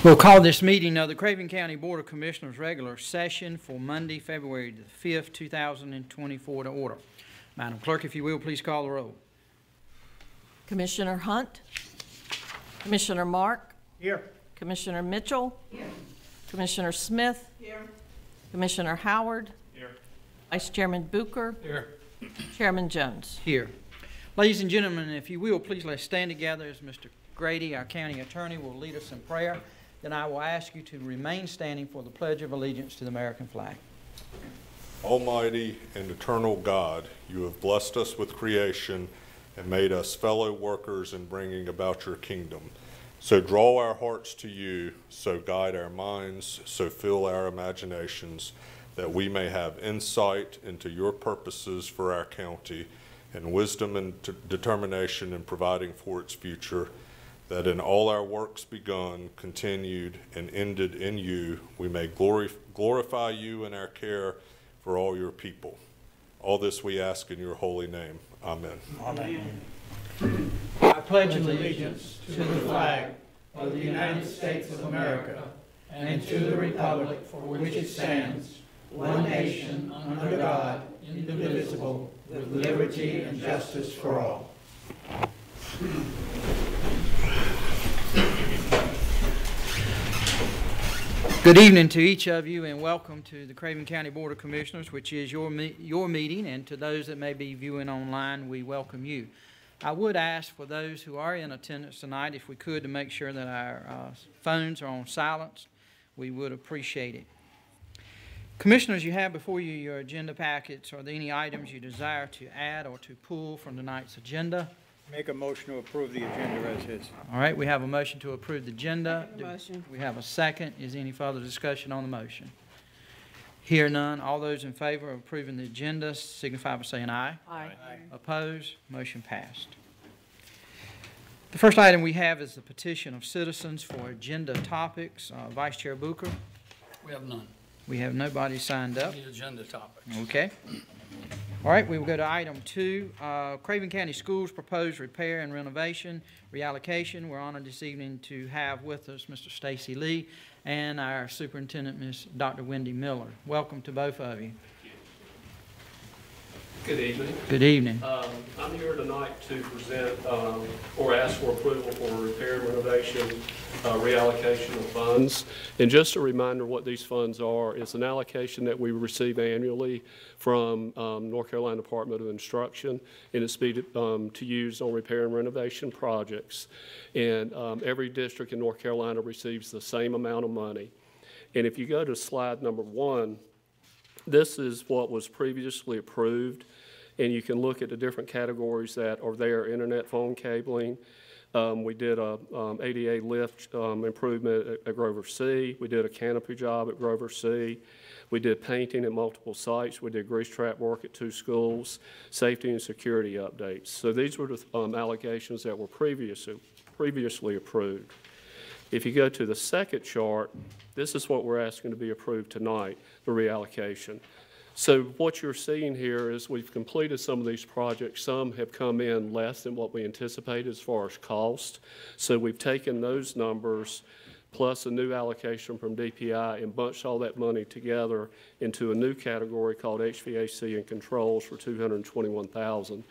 We'll call this meeting of the Craven County Board of Commissioners regular session for Monday, February the 5th, 2024 to order. Madam Clerk, if you will, please call the roll. Commissioner Hunt. Commissioner Mark. Here. Commissioner Mitchell. Here. Commissioner Smith. Here. Commissioner Howard. Here. Vice Chairman Bucher. Here. Chairman Jones. Here. Ladies and gentlemen, if you will, please let's stand together as Mr. Grady, our county attorney, will lead us in prayer. Then I will ask you to remain standing for the Pledge of Allegiance to the American flag. Almighty and eternal God, you have blessed us with creation and made us fellow workers in bringing about your kingdom. So draw our hearts to you, so guide our minds, so fill our imaginations, that we may have insight into your purposes for our county and wisdom and determination in providing for its future, that in all our works begun, continued, and ended in you, we may glorify you in our care for all your people. All this we ask in your holy name. Amen. Amen. I pledge allegiance to the flag of the United States of America and to the republic for which it stands, one nation, under God, indivisible, with liberty and justice for all. Good evening to each of you, and welcome to the Craven County Board of Commissioners, which is your meeting, and to those that may be viewing online, we welcome you. I would ask for those who are in attendance tonight, if we could, to make sure that our phones are on silence. We would appreciate it. Commissioners, you have before you your agenda packets. Are there any items you desire to add or to pull from tonight's agenda? Make a motion to approve the agenda as is. All right, we have a motion to approve the agenda. Motion. We have a second. Is there any further discussion on the motion? Hear none. All those in favor of approving the agenda signify by saying aye. Aye. Opposed? Motion passed. The first item we have is the petition of citizens for agenda topics. Vice Chair Bucher? We have none. We have nobody signed up. Any agenda topics? Okay. All right, we will go to item 2. Craven County Schools proposed repair and renovation reallocation. We're honored this evening to have with us Mr. Stacy Lee and our superintendent, Ms. Dr. Wendy Miller. Welcome to both of you. Good evening. Good evening. I'm here tonight to present or ask for approval for repair and renovation reallocation of funds. And just a reminder what these funds are, it's an allocation that we receive annually from North Carolina Department of Instruction, and it's to use on repair and renovation projects. And every district in North Carolina receives the same amount of money. And if you go to slide number 1, this is what was previously approved, and you can look at the different categories that are there: internet, phone cabling. We did a ADA lift improvement at Grover C. We did a canopy job at Grover C. We did painting at multiple sites. We did grease trap work at 2 schools, safety and security updates. So these were the allocations that were previously approved. If you go to the second chart, this is what we're asking to be approved tonight, the reallocation. So what you're seeing here is we've completed some of these projects. Some have come in less than what we anticipated as far as cost. So we've taken those numbers plus a new allocation from DPI and bunched all that money together into a new category called HVAC and controls for $221,000.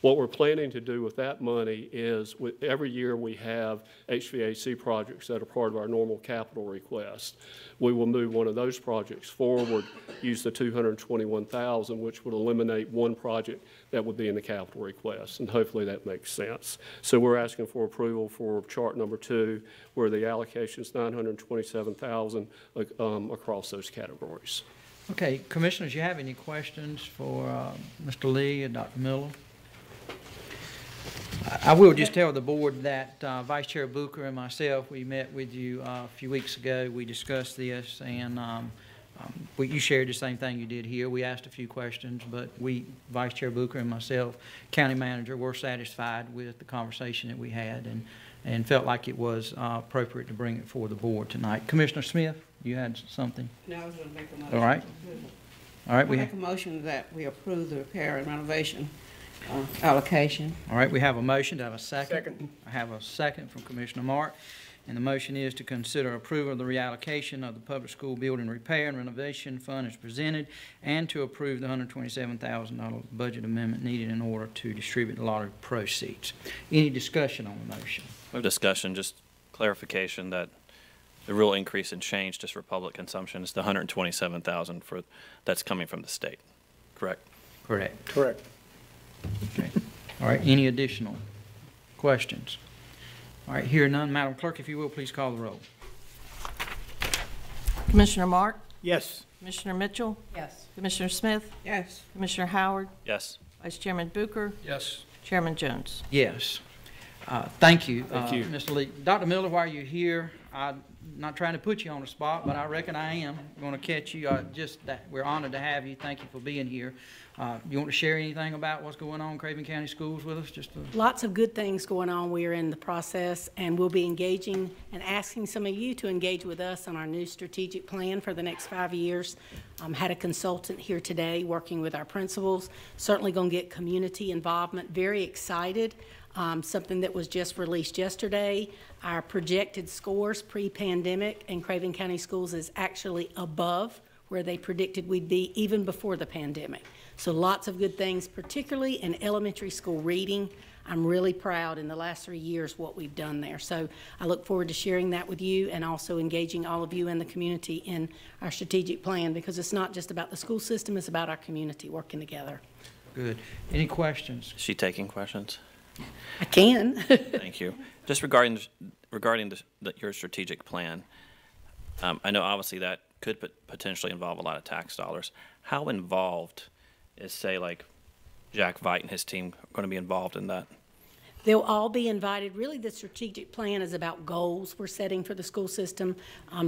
What we're planning to do with that money is every year we have HVAC projects that are part of our normal capital request. We will move one of those projects forward, use the $221,000, which would eliminate one project that would be in the capital request, and hopefully that makes sense. So we're asking for approval for chart number 2, where the allocation is $927,000 across those categories. Okay, Commissioners, you have any questions for Mr. Lee and Dr. Miller? I will just tell the board that Vice Chair Bucher and myself, we met with you a few weeks ago. We discussed this, and you shared the same thing you did here. We asked a few questions, but Vice Chair Bucher and myself, County Manager, were satisfied with the conversation that we had and felt like it was appropriate to bring it before the board tonight. Commissioner Smith, you had something? No, I was going to make a motion. All right. All right. We make a motion that we approve the repair and renovation allocation. All right, we have a motion. Do I have a second? Second. I have a second from Commissioner Mark. And the motion is to consider approval of the reallocation of the public school building repair and renovation fund as presented, and to approve the $127,000 budget amendment needed in order to distribute the lottery proceeds. Any discussion on the motion? No discussion, just clarification that the real increase in change just for public consumption is the $127,000 for that's coming from the state, correct? Correct. Correct. Okay. All right, any additional questions? All right, hearing none, Madam Clerk, if you will, please call the roll. Commissioner Mark, Yes. Commissioner Mitchell, Yes. Commissioner Smith, Yes. Commissioner Howard, Yes. Vice Chairman Booker, Yes. Chairman Jones. Yes. Thank you, Thank you. Mr. Lee. Dr. Miller, while you're here, I'm not trying to put you on the spot, but I reckon I am going to catch you. We're honored to have you. Thank you for being here. You want to share anything about what's going on in Craven County Schools with us? Lots of good things going on. We are in the process, and we'll be engaging and asking some of you to engage with us on our new strategic plan for the next 5 years. Had a consultant here today working with our principals. Certainly going to get community involvement. Very excited. Something that was just released yesterday. Our projected scores pre-pandemic in Craven County Schools is actually above where they predicted we'd be even before the pandemic. So lots of good things, particularly in elementary school reading. I'm really proud in the last 3 years what we've done there. So I look forward to sharing that with you and also engaging all of you in the community in our strategic plan, because it's not just about the school system, it's about our community working together. Good. Any questions? Is she taking questions? I can. Thank you. Just regarding your strategic plan, I know obviously that could potentially involve a lot of tax dollars. How involved is, say, like Jack Veit and his team going to be involved in that? They'll all be invited. Really, the strategic plan is about goals we're setting for the school system.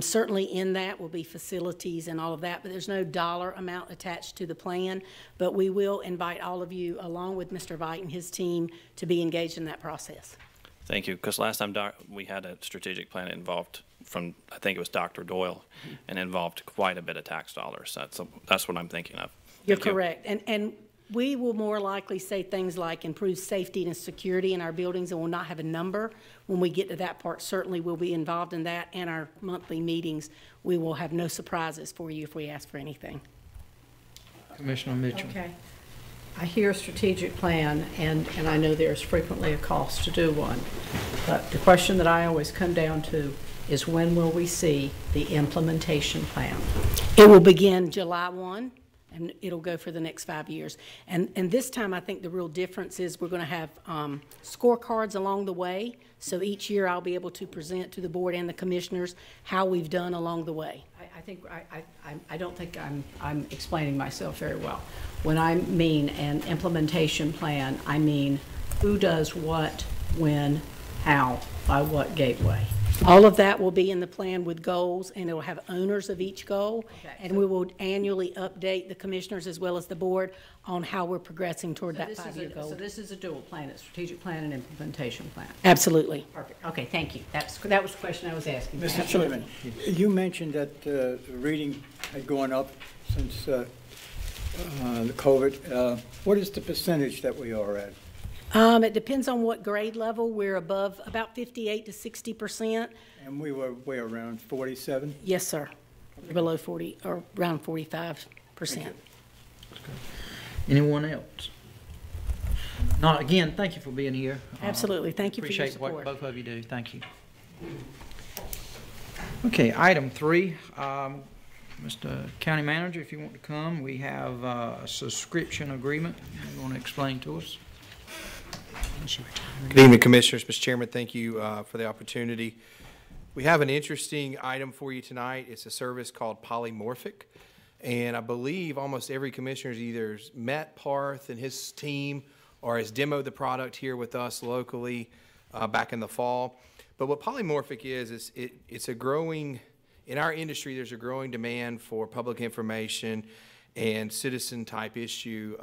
Certainly in that will be facilities and all of that, but there's no dollar amount attached to the plan. But we will invite all of you, along with Mr. Veit and his team, to be engaged in that process. Thank you, because last time we had a strategic plan involved from, I think it was Dr. Doyle, and involved quite a bit of tax dollars. That's what I'm thinking of. You're Thank you. correct. And we will more likely say things like improve safety and security in our buildings, and we'll not have a number. When we get to that part, certainly we'll be involved in that, and our monthly meetings, we will have no surprises for you if we ask for anything. Commissioner Mitchell. Okay. I hear strategic plan, and I know there's frequently a cost to do one. But the question that I always come down to is, when will we see the implementation plan? It will begin July 1. And it'll go for the next 5 years. And this time, I think the real difference is we're going to have scorecards along the way. So each year, I'll be able to present to the board and the commissioners how we've done along the way. I don't think I'm explaining myself very well. When I mean an implementation plan, I mean who does what, when, how, by what gateway. All of that will be in the plan with goals, and it will have owners of each goal. Okay, and we will annually update the commissioners as well as the board on how we're progressing toward that 5-year goal. So this is a dual plan, a strategic plan and implementation plan. Absolutely. Perfect. Okay, thank you. That was the question I was asking. Mr. Chairman, you mentioned that the reading had gone up since the COVID. What is the percentage that we are at? It depends on what grade level. We're above about 58 to 60%. And we were way around 47? Yes, sir. Below 40 or around 45%. Anyone else? Not again. Thank you for being here. Absolutely. Thank you for your Appreciate what support. both of you do. Thank you. Okay, item 3. Mr. County Manager, if you want to come, we have a subscription agreement you want to explain to us. Good evening, Commissioners. Mr. Chairman, thank you for the opportunity. We have an interesting item for you tonight. It's a service called Polymorphic, and I believe almost every commissioner has either met Parth and his team or has demoed the product here with us locally back in the fall. But what Polymorphic is it's a growing, in our industry, there's a growing demand for public information and citizen issue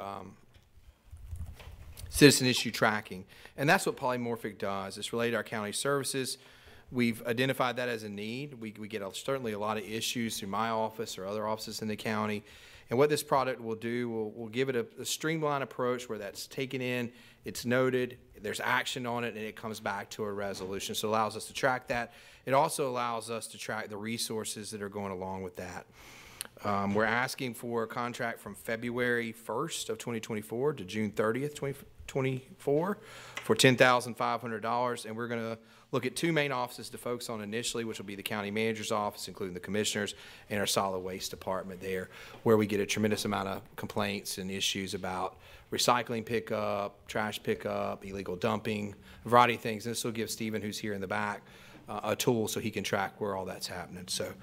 tracking. And that's what Polymorphic does. It's related to our county services, We've identified that as a need. We get certainly a lot of issues through my office or other offices in the county. And what this product will do, we'll give it a streamlined approach where that's taken in, it's noted, there's action on it, and it comes back to a resolution. So it allows us to track that. It also allows us to track the resources that are going along with that. We're asking for a contract from February 1st of 2024 to June 30th, 2024 for $10,500, and we're going to look at 2 main offices to focus on initially, which will be the county manager's office, including the commissioners, and our solid waste department there, where we get a tremendous amount of complaints and issues about recycling pickup, trash pickup, illegal dumping, a variety of things. And this will give Stephen, who's here in the back, a tool so he can track where all that's happening. So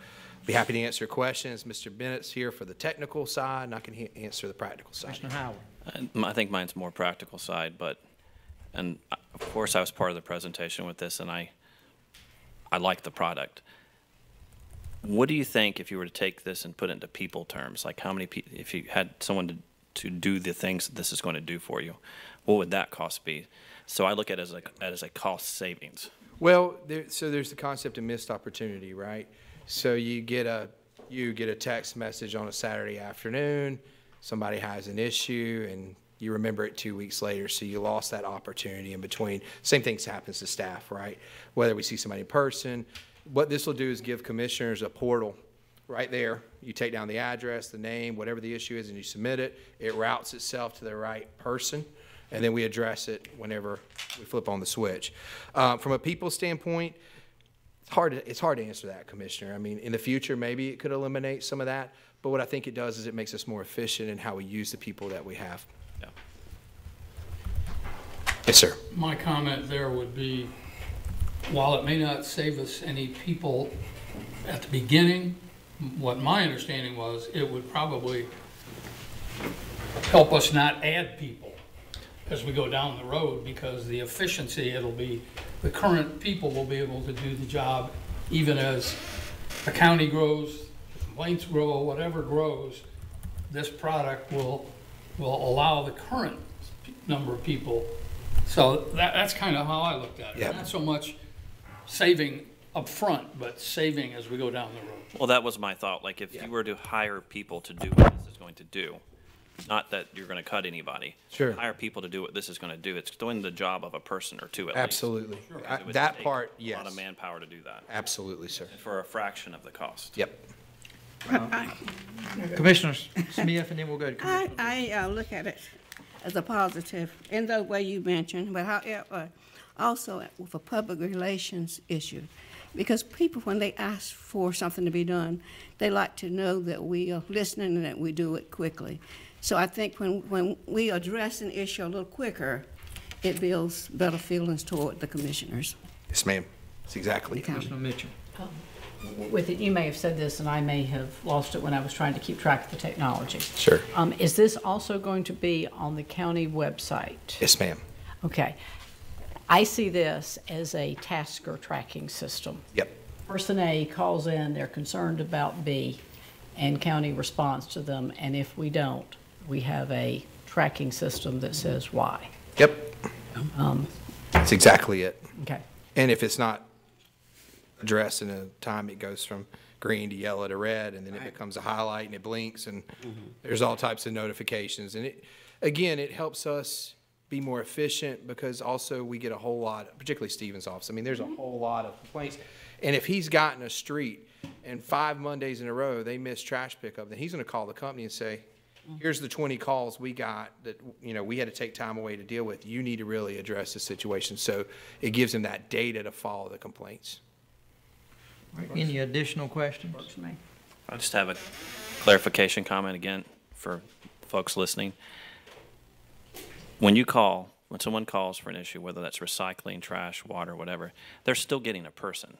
be happy to answer questions. Mr. Bennett's here for the technical side, and I can answer the practical side. Commissioner Howard. I think mine's more practical side, and of course I was part of the presentation with this, and I like the product. What do you think if you were to take this and put it into people terms? Like how many people, if you had someone to do the things that this is going to do for you, what would that cost be? So I look at it as a cost savings. Well, so there's the concept of missed opportunity, right? So you get a text message on a Saturday afternoon, somebody has an issue, and you remember it 2 weeks later, so you lost that opportunity in between. Same thing happens to staff, right? Whether we see somebody in person. What this will do is give commissioners a portal right there. You take down the address, the name, whatever the issue is, and you submit it. It routes itself to the right person, and then we address it whenever we flip on the switch. From a people standpoint, it's hard to answer that, Commissioner. I mean, in the future, maybe it could eliminate some of that, but what I think it does is it makes us more efficient in how we use the people that we have. Yeah. Yes, sir. My comment there would be, while it may not save us any people at the beginning, what my understanding was, it would probably help us not add people as we go down the road, because the efficiency, the current people will be able to do the job even as the county grows, the complaints grow, whatever grows. This product will allow the current number of people. So that's kind of how I looked at it. Yep. Not so much saving up front, but saving as we go down the road. Well, that was my thought. Like if you were to hire people to do what this is going to do, not that you're going to cut anybody. Sure. Hire people to do what this is going to do. It's doing the job of a person or two at Absolutely. least. Absolutely. That part, yes. A lot of manpower to do that. Absolutely, sir. For a fraction of the cost. Yep. Commissioner Smith, and then we'll go to Commissioner. I look at it as a positive in the way you mentioned, but however, also with a public relations issue. Because people, when they ask for something to be done, they like to know that we are listening and that we do it quickly. So I think when we address an issue a little quicker, it builds better feelings toward the commissioners. Yes, ma'am. That's exactly it. Commissioner Mitchell. With it, you may have said this, and I may have lost it when I was trying to keep track of the technology. Sure. Is this also going to be on the county website? Yes, ma'am. Okay. I see this as a tasker tracking system. Yep. Person A calls in, they're concerned about B, and county responds to them, and if we don't, we have a tracking system that says why. Yep. That's exactly it. Okay. And if it's not addressed in a time, it goes from green to yellow to red, and then it becomes a highlight and it blinks, and there's all types of notifications. And it helps us be more efficient, because also we get a whole lot, particularly Stephen's office. I mean, there's a whole lot of complaints. And if he's gotten a street and 5 Mondays in a row they miss trash pickup, then he's going to call the company and say, here's the 20 calls we got that, we had to take time away to deal with. You need to really address the situation. So it gives him that data to follow the complaints. Any additional questions? Works for me. I just have a clarification comment again for folks listening. When someone calls for an issue, whether that's recycling, trash, water, whatever, they're still getting a person.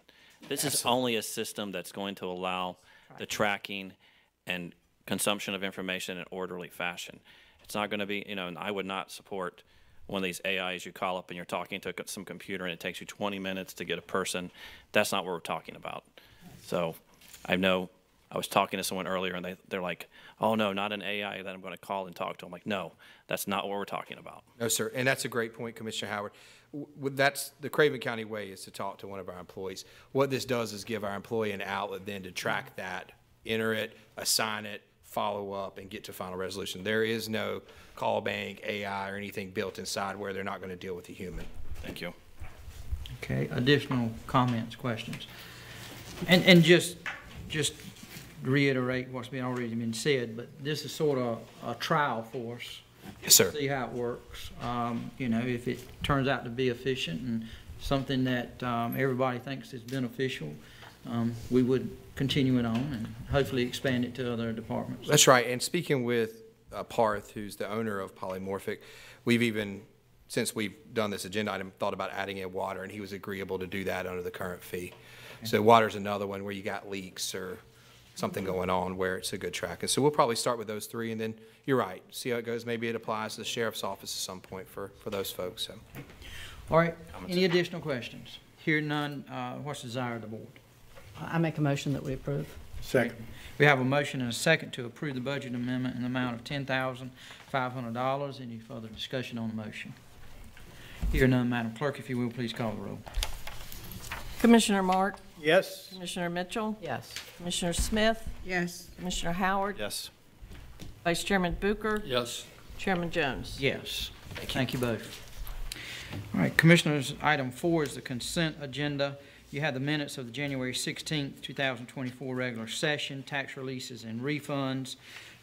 This is only a system that's going to allow the tracking and consumption of information in an orderly fashion. It's not going to be, and I would not support one of these AIs you call up and you're talking to some computer and it takes you 20 minutes to get a person. That's not what we're talking about. So I know I was talking to someone earlier, and they're like, oh, no, not an AI that I'm going to call and talk to. I'm like, no, that's not what we're talking about. No, sir, and that's a great point, Commissioner Howard. That's the Craven County way, is to talk to one of our employees. What this does is give our employee an outlet then to track that, enter it, assign it, follow up, and get to final resolution. There is no call bank, AI, or anything built inside where they're not going to deal with a human. Thank you. Okay, additional comments, questions? And just reiterate what's already been said, but this is sort of a trial for us. Yes, sir. See how it works. You know, if it turns out to be efficient and something that everybody thinks is beneficial, we would continue it on and hopefully expand it to other departments. That's right. And speaking with Parth, who's the owner of Polymorphic, we've even, since we've done this agenda item, thought about adding in water, and he was agreeable to do that under the current fee. Okay. So water's another one where you got leaks or something going on where it's a good track. And so we'll probably start with those three, and then you're right, see how it goes. Maybe it applies to the sheriff's office at some point for those folks. So. All right, any additional questions? Hear none, what's the desire of the board? I make a motion that we approve. Second. We have a motion and a second to approve the budget amendment in the amount of $10,500. Any further discussion on the motion? Hear none, Madam Clerk, if you will, please call the roll. Commissioner Mark? Yes. Commissioner Mitchell? Yes. Commissioner Smith? Yes. Commissioner Howard? Yes. Vice Chairman Bucher? Yes. Chairman Jones? Yes. Thank you both. All right, Commissioners, item 4 is the consent agenda. You have the minutes of the January 16th, 2024 regular session, tax releases and refunds.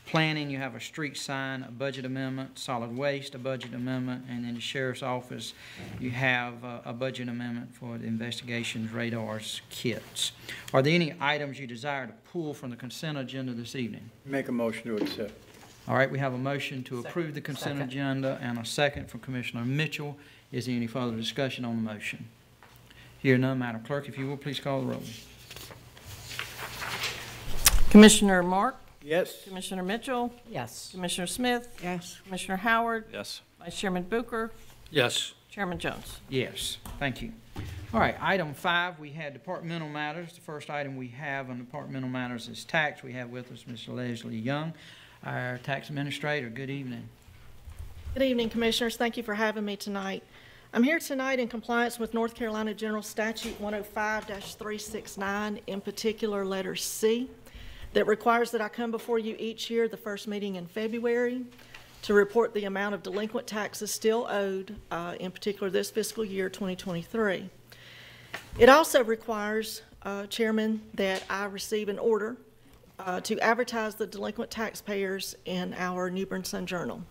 Planning, you have a street sign, a budget amendment, solid waste, a budget amendment, and in the sheriff's office, you have a budget amendment for the investigations, radars, kits. Are there any items you desire to pull from the consent agenda this evening? Make a motion to accept. All right, we have a motion to approve the consent agenda and a second from Commissioner Mitchell. Is there any further discussion on the motion? Hear none, Madam Clerk, if you will, please call the roll. Commissioner Mark? Yes. Commissioner Mitchell? Yes. Commissioner Smith? Yes. Commissioner Howard? Yes. Vice Chairman Bucher? Yes. Chairman Jones? Yes, thank you. All right, item 5, we had departmental matters. The first item we have on departmental matters is tax. We have with us Mr. Leslie Young, our tax administrator. Good evening. Good evening, Commissioners. Thank you for having me tonight. I'm here tonight in compliance with North Carolina General Statute 105-369, in particular letter C, that requires that I come before you each year, the first meeting in February, to report the amount of delinquent taxes still owed, in particular this fiscal year 2023. It also requires, Chairman, that I receive an order to advertise the delinquent taxpayers in our New Bern Sun Journal.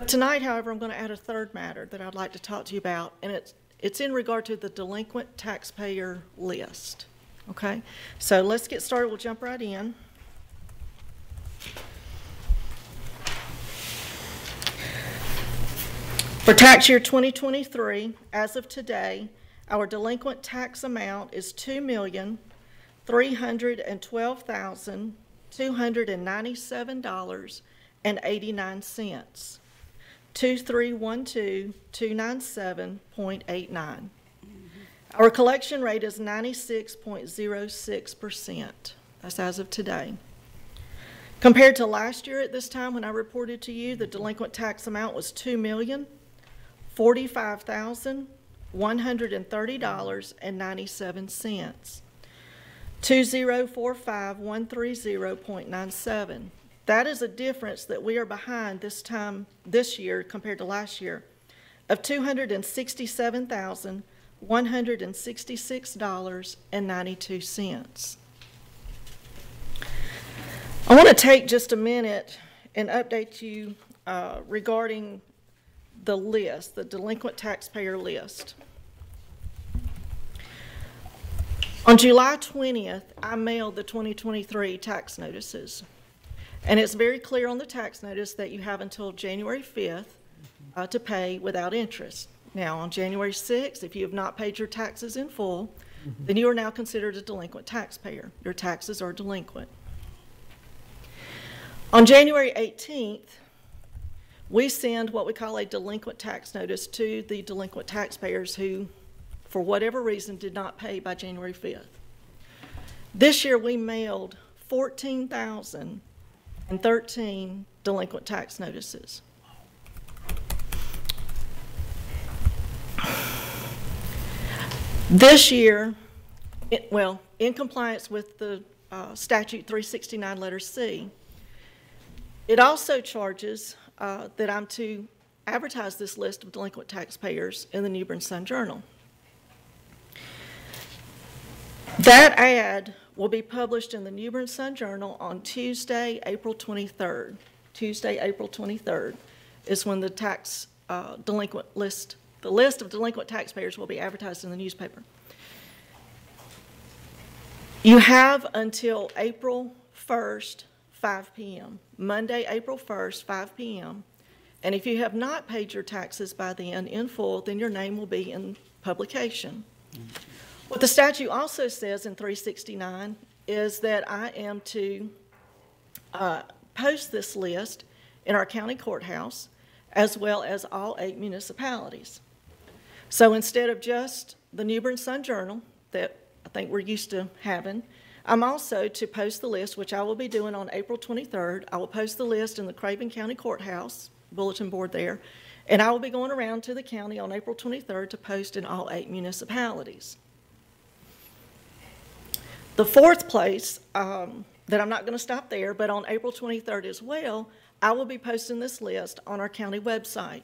Tonight, however, I'm going to add a third matter that I'd like to talk to you about, and it's in regard to the delinquent taxpayer list. Okay, so let's get started. We'll jump right in. For tax year 2023, as of today, our delinquent tax amount is $2,312,297.89. 2312297.89. Our collection rate is 96.06%. That's as of today. Compared to last year at this time when I reported to you, the delinquent tax amount was $2,045,130.97. 2045130.97. That is a difference that we are behind this year compared to last year of $267,166.92. I want to take just a minute and update you regarding the list, the delinquent taxpayer list. On July 20th, I mailed the 2023 tax notices. And it's very clear on the tax notice that you have until January 5th to pay without interest. Now, on January 6th, if you have not paid your taxes in full, then you are now considered a delinquent taxpayer. Your taxes are delinquent. On January 18th, we send what we call a delinquent tax notice to the delinquent taxpayers who, for whatever reason, did not pay by January 5th. This year, we mailed 14,013 delinquent tax notices. This year, in compliance with the statute 369 letter C, it also charges that I'm to advertise this list of delinquent taxpayers in the New Bern Sun-Journal. That ad will be published in the New Bern Sun-Journal on Tuesday, April 23rd. Tuesday, April 23rd is when the the list of delinquent taxpayers will be advertised in the newspaper. You have until April 1st, 5 p.m., Monday, April 1st, 5 p.m., and if you have not paid your taxes by then in full, then your name will be in publication. What the statute also says in 369 is that I am to post this list in our county courthouse as well as all 8 municipalities. So instead of just the New Bern Sun-Journal that I think we're used to having, I'm also to post the list, which I will be doing on April 23rd. I will post the list in the Craven County Courthouse bulletin board there, and I will be going around to the county on April 23rd to post in all 8 municipalities. The fourth place, that I'm not going to stop there, but on April 23rd as well, I will be posting this list on our county website,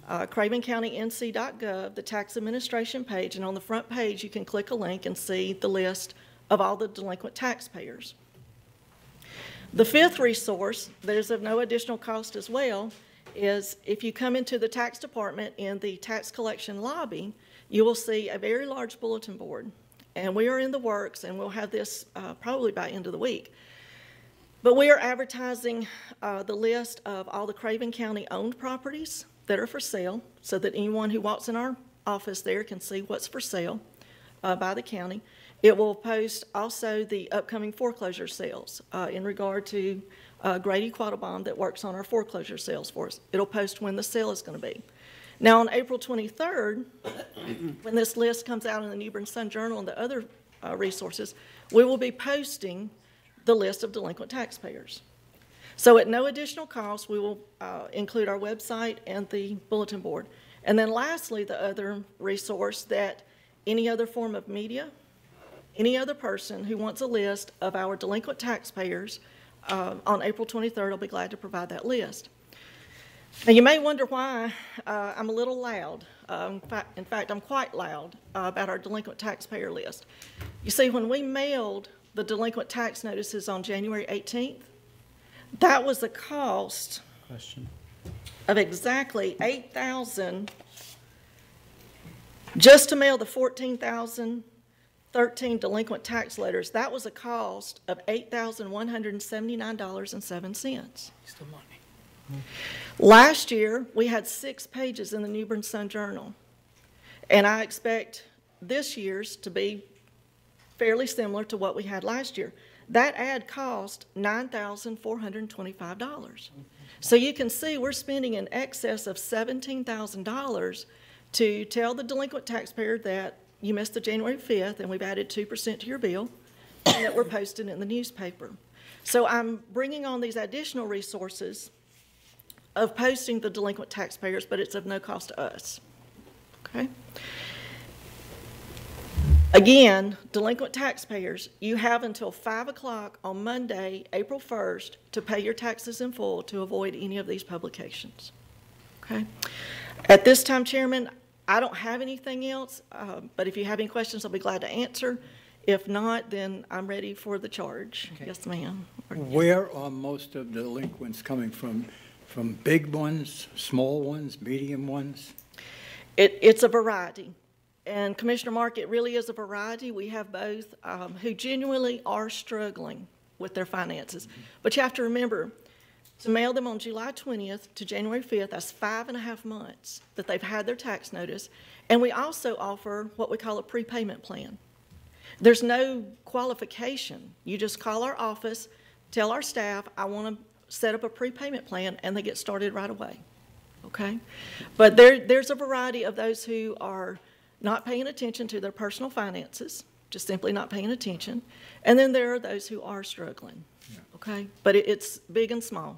cravenncounty.nc.gov, the tax administration page, and on the front page you can click a link and see the list of all the delinquent taxpayers. The fifth resource that is of no additional cost as well is if you come into the tax department in the tax collection lobby, you will see a very large bulletin board. And we are in the works, and we'll have this probably by end of the week. But we are advertising the list of all the Craven County owned properties that are for sale so that anyone who walks in our office there can see what's for sale by the county. It will post also the upcoming foreclosure sales in regard to Grady Quattlebaum that works on our foreclosure sales for us. It'll post when the sale is going to be. Now on April 23rd, when this list comes out in the New Bern Sun-Journal and the other resources, we will be posting the list of delinquent taxpayers. So at no additional cost, we will include our website and the bulletin board. And then lastly, the other resource that any other form of media, any other person who wants a list of our delinquent taxpayers on April 23rd will be glad to provide that list. Now you may wonder why I'm a little loud. In fact, I'm quite loud about our delinquent taxpayer list. You see, when we mailed the delinquent tax notices on January 18th, that was the cost of exactly $8,000 just to mail the 14,013 delinquent tax letters. That was a cost of $8,179.07. Last year, we had 6 pages in the New Bern Sun-Journal, and I expect this year's to be fairly similar to what we had last year. That ad cost $9,425. So you can see we're spending in excess of $17,000 to tell the delinquent taxpayer that you missed the January 5th and we've added 2% to your bill and that we're posting in the newspaper. So I'm bringing on these additional resources of posting the delinquent taxpayers, but it's of no cost to us. Okay? Again, delinquent taxpayers, you have until 5 o'clock on Monday, April 1st, to pay your taxes in full to avoid any of these publications. Okay? At this time, Chairman, I don't have anything else, but if you have any questions, I'll be glad to answer. If not, then I'm ready for the charge. Okay. Yes, ma'am. Where are most of the delinquents coming from? From big ones, small ones, medium ones? It's a variety. And Commissioner Mark, it really is a variety. We have both who genuinely are struggling with their finances. But you have to remember, to mail them on July 20th to January 5th, that's 5.5 months that they've had their tax notice. And we also offer what we call a prepayment plan. There's no qualification. You just call our office, tell our staff, I want to set up a prepayment plan, and they get started right away. Okay? But there's a variety of those who are not paying attention to their personal finances, just simply not paying attention. And then there are those who are struggling, okay? But it's big and small.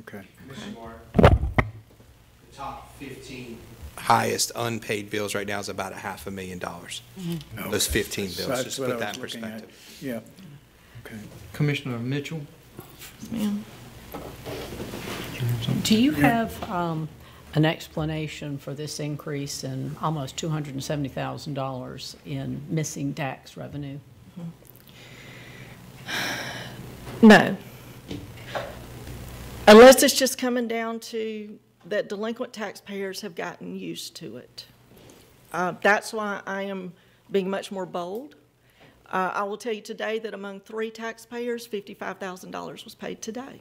Okay. Commissioner Mark, the top 15 highest unpaid bills right now is about $500,000. No. Those 15 bills, That's just what put I that in was looking at. perspective. Yeah, okay. Commissioner Mitchell? Ma'am. Do you have an explanation for this increase in almost $270,000 in missing tax revenue? No. Unless it's just coming down to that delinquent taxpayers have gotten used to it. That's why I am being much more bold. I will tell you today that among 3 taxpayers, $55,000 was paid today.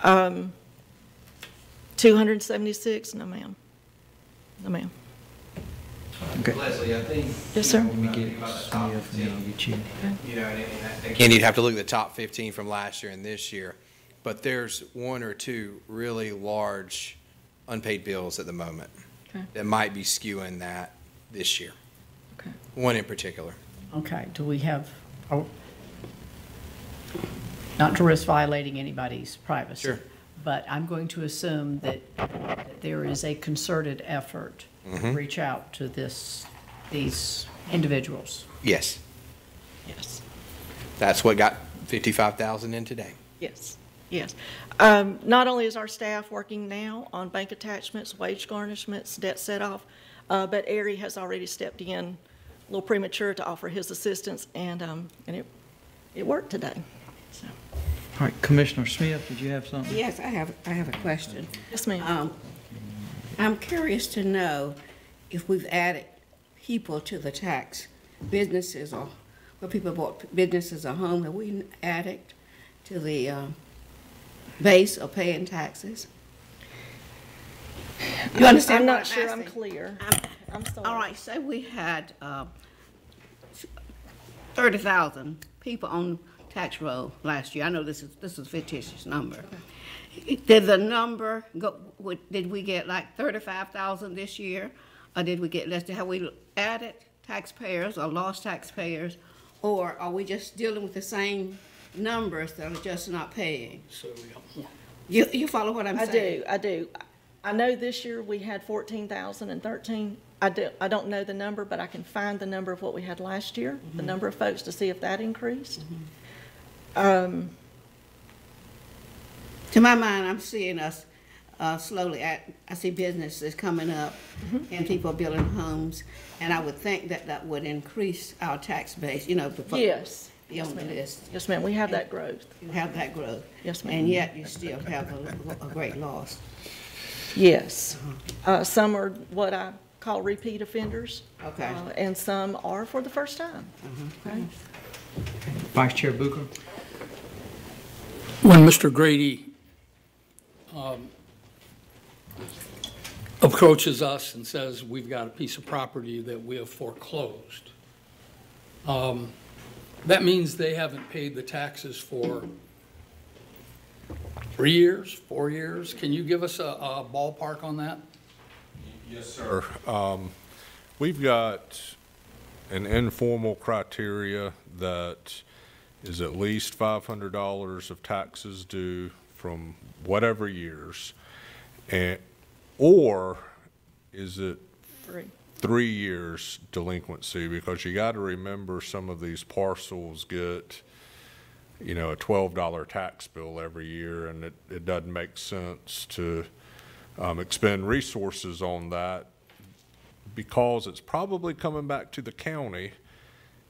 276, no ma'am. No ma'am. Okay. Leslie, I think. Yes, sir. Let me get Smith, and then I'll get you. You know, and again, you'd have to look at the top 15 from last year and this year, but there's 1 or 2 really large unpaid bills at the moment that might be skewing that this year. Okay. One in particular. Okay, do we have, not to risk violating anybody's privacy. Sure. But I'm going to assume that there is a concerted effort to reach out to these individuals. Yes. Yes. That's what got 55,000 in today. Yes, yes. Not only is our staff working now on bank attachments, wage garnishments, debt set-off, but Ari has already stepped in a little premature to offer his assistance, and it worked today. So. All right, Commissioner Smith, did you have something? Yes, I have a question. Yes, ma'am. I'm curious to know if we've added people to the tax, businesses or where people bought businesses or home, have we added to the base of paying taxes? You understand? I'm what not sure I'm asking? clear. I'm sorry. All right, say we had 30,000 people on tax roll last year. I know this is a fictitious number. Did the number go? Did we get like 35,000 this year, or did we get less? Have we added taxpayers or lost taxpayers, or are we just dealing with the same numbers that are just not paying? So, You follow what I'm saying? I do. I know this year we had 14,013. I don't know the number, but I can find the number of what we had last year, the number of folks, to see if that increased. To my mind, I'm seeing us slowly. I see businesses coming up and people building homes, and I would think that would increase our tax base, Yes. be on the list. Yes, ma'am, we have that growth. You have that growth. Yes, ma'am. And yet you still have a great loss. Yes. Some are what I call repeat offenders. Okay. And some are for the first time. Okay. Vice Chair Booker? when Mr. Grady approaches us and says, we've got a piece of property that we have foreclosed, that means they haven't paid the taxes for 3 years, 4 years. Can you give us a ballpark on that? Yes, sir. We've got an informal criteria that is at least $500 of taxes due from whatever years, or is it 3 years delinquency? Because you got to remember, some of these parcels get, you know, a $12 tax bill every year, and it doesn't make sense to expend resources on that, because it's probably coming back to the county,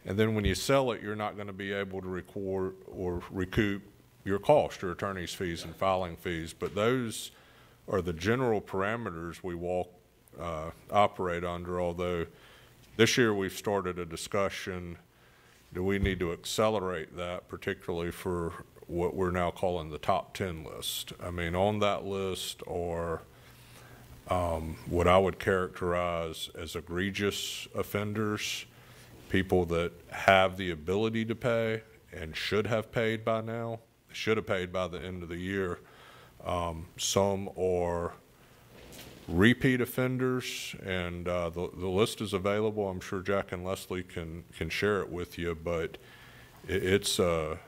and then when you sell it, you're not going to be able to record or recoup your cost, your attorney's fees and filing fees. But those are the general parameters we operate under, although this year we've started a discussion, do we need to accelerate that, particularly for what we're now calling the top 10 list. I mean, on that list are what I would characterize as egregious offenders, people that have the ability to pay and should have paid by now, should have paid by the end of the year. Some are repeat offenders, and the list is available. I'm sure Jack and Leslie can share it with you, but it's a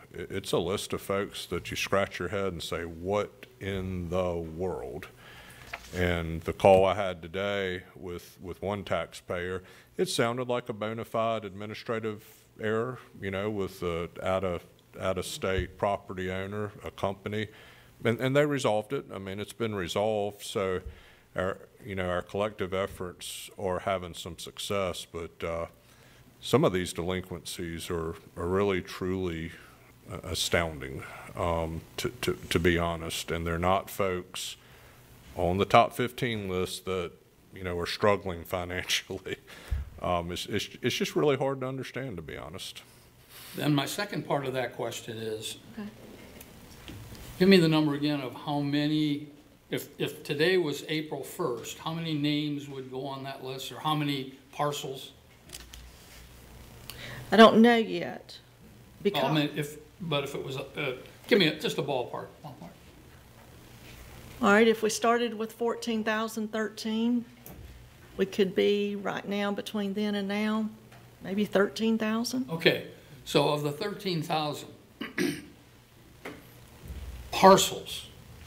list of folks that you scratch your head and say, what in the world? And the call I had today with one taxpayer, it sounded like a bona fide administrative error, you know, with out-of-state property owner, a company, and they resolved it. I mean, it's been resolved, so our collective efforts are having some success, but some of these delinquencies are really truly astounding, to be honest, and they're not folks on the top 15 list that are struggling financially. It's just really hard to understand, to be honest. Then my second part of that question is, give me the number again of how many, if today was April 1st, how many names would go on that list, or how many parcels? I don't know yet. Because I mean, but if it was, give me just a ballpark. all right, if we started with 14,013, we could be right now, between then and now, maybe 13,000. Okay, so of the 13,000 parcels,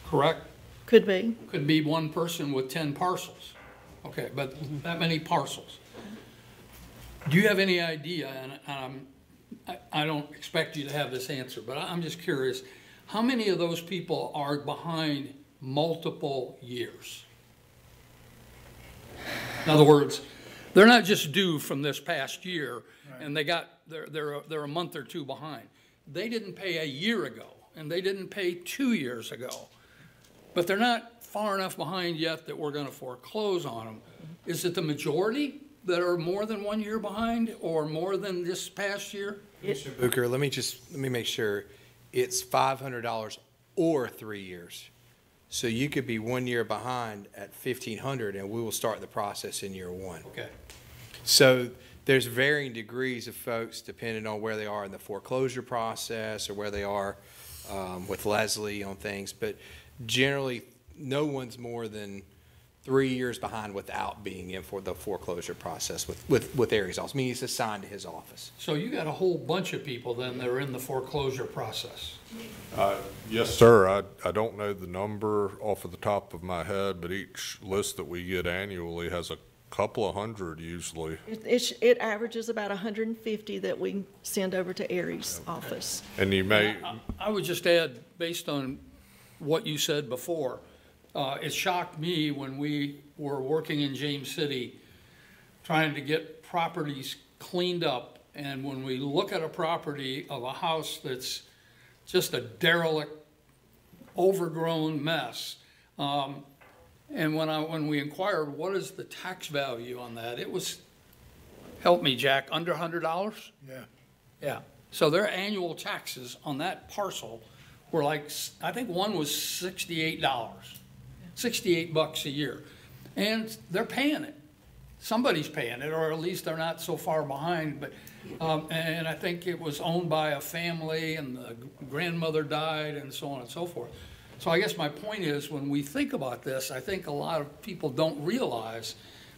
correct? Could be. Could be one person with 10 parcels. Okay, but that many parcels. Do you have any idea, and I don't expect you to have this answer, but I'm just curious, how many of those people are behind multiple years? In other words, they're not just due from this past year, and they're a month or two behind. They didn't pay a year ago, and they didn't pay 2 years ago, but they're not far enough behind yet that we're going to foreclose on them. Is it the majority that are more than 1 year behind, or more than this past year? Mr. Booker, let me make sure. It's $500 or 3 years. So you could be 1 year behind at $1,500, and we will start the process in year one. Okay. So there's varying degrees of folks depending on where they are in the foreclosure process or where they are with Leslie on things. But generally, no one's more than 3 years behind without being in for the foreclosure process with Aries' office. I mean, he's assigned to his office. So you got a whole bunch of people then that are in the foreclosure process. Yes, sir. I don't know the number off of the top of my head, but each list that we get annually has a couple of hundred usually. It averages about 150 that we send over to Aries' office. And you may... I would just add, based on what you said before, it shocked me when we were working in James City trying to get properties cleaned up, and when we look at a property of a house that's just a derelict, overgrown mess, and when we inquired what is the tax value on that, it was, help me Jack, under $100? Yeah. Yeah. So their annual taxes on that parcel were like, I think one was $68. $68 a year, and they're paying it. Somebody's paying it, or at least they're not so far behind. But and I think it was owned by a family, and the grandmother died, and so on and so forth. So I guess my point is, when we think about this, I think a lot of people don't realize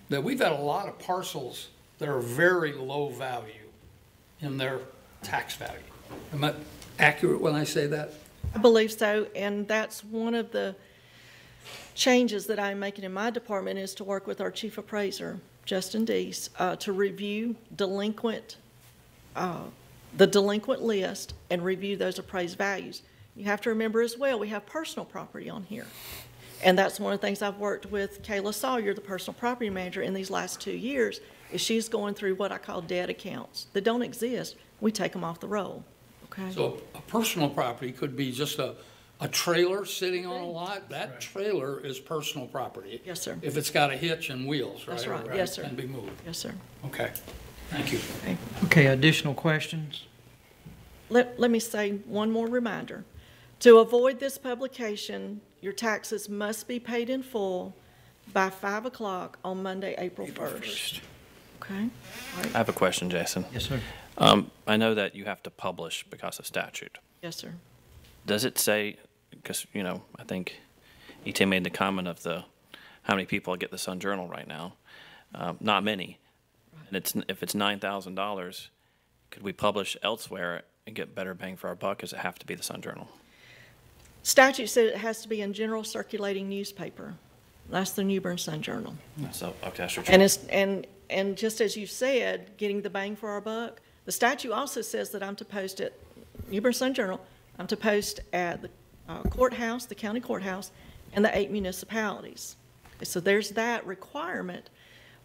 that we've got a lot of parcels that are very low value in their tax value. Am I accurate when I say that? I believe so, and that's one of the changes that I'm making in my department, is to work with our chief appraiser, Justin Deese, to review the delinquent list and review those appraised values. You have to remember as well, we have personal property on here. And that's one of the things I've worked with Kayla Sawyer, the personal property manager, in these last 2 years, is she's going through what I call dead accounts that don't exist. We take them off the roll, okay? So a personal property could be just a trailer sitting on a lot. That trailer is personal property. Yes, sir. If it's got a hitch and wheels, right? That's right. Or Yes, sir. Can be moved. Yes, sir. Okay. Thank you. Okay, additional questions? Let me say one more reminder. To avoid this publication, your taxes must be paid in full by 5 o'clock on Monday, April 1st. Okay? All right. I have a question, Jason. Yes, sir. I know that you have to publish because of statute. Yes, sir. Does it say, because, I think ET made the comment of how many people get the Sun Journal right now. Not many. And if it's $9,000, could we publish elsewhere and get better bang for our buck? Does it have to be the Sun Journal? Statute said it has to be in general circulating newspaper. That's the New Bern Sun Journal. So, okay, that's your And it's, and just as you said, getting the bang for our buck, the statute also says that I'm to post at New Bern Sun Journal, I'm to post at the courthouse, the county courthouse, and the 8 municipalities. So there's that requirement,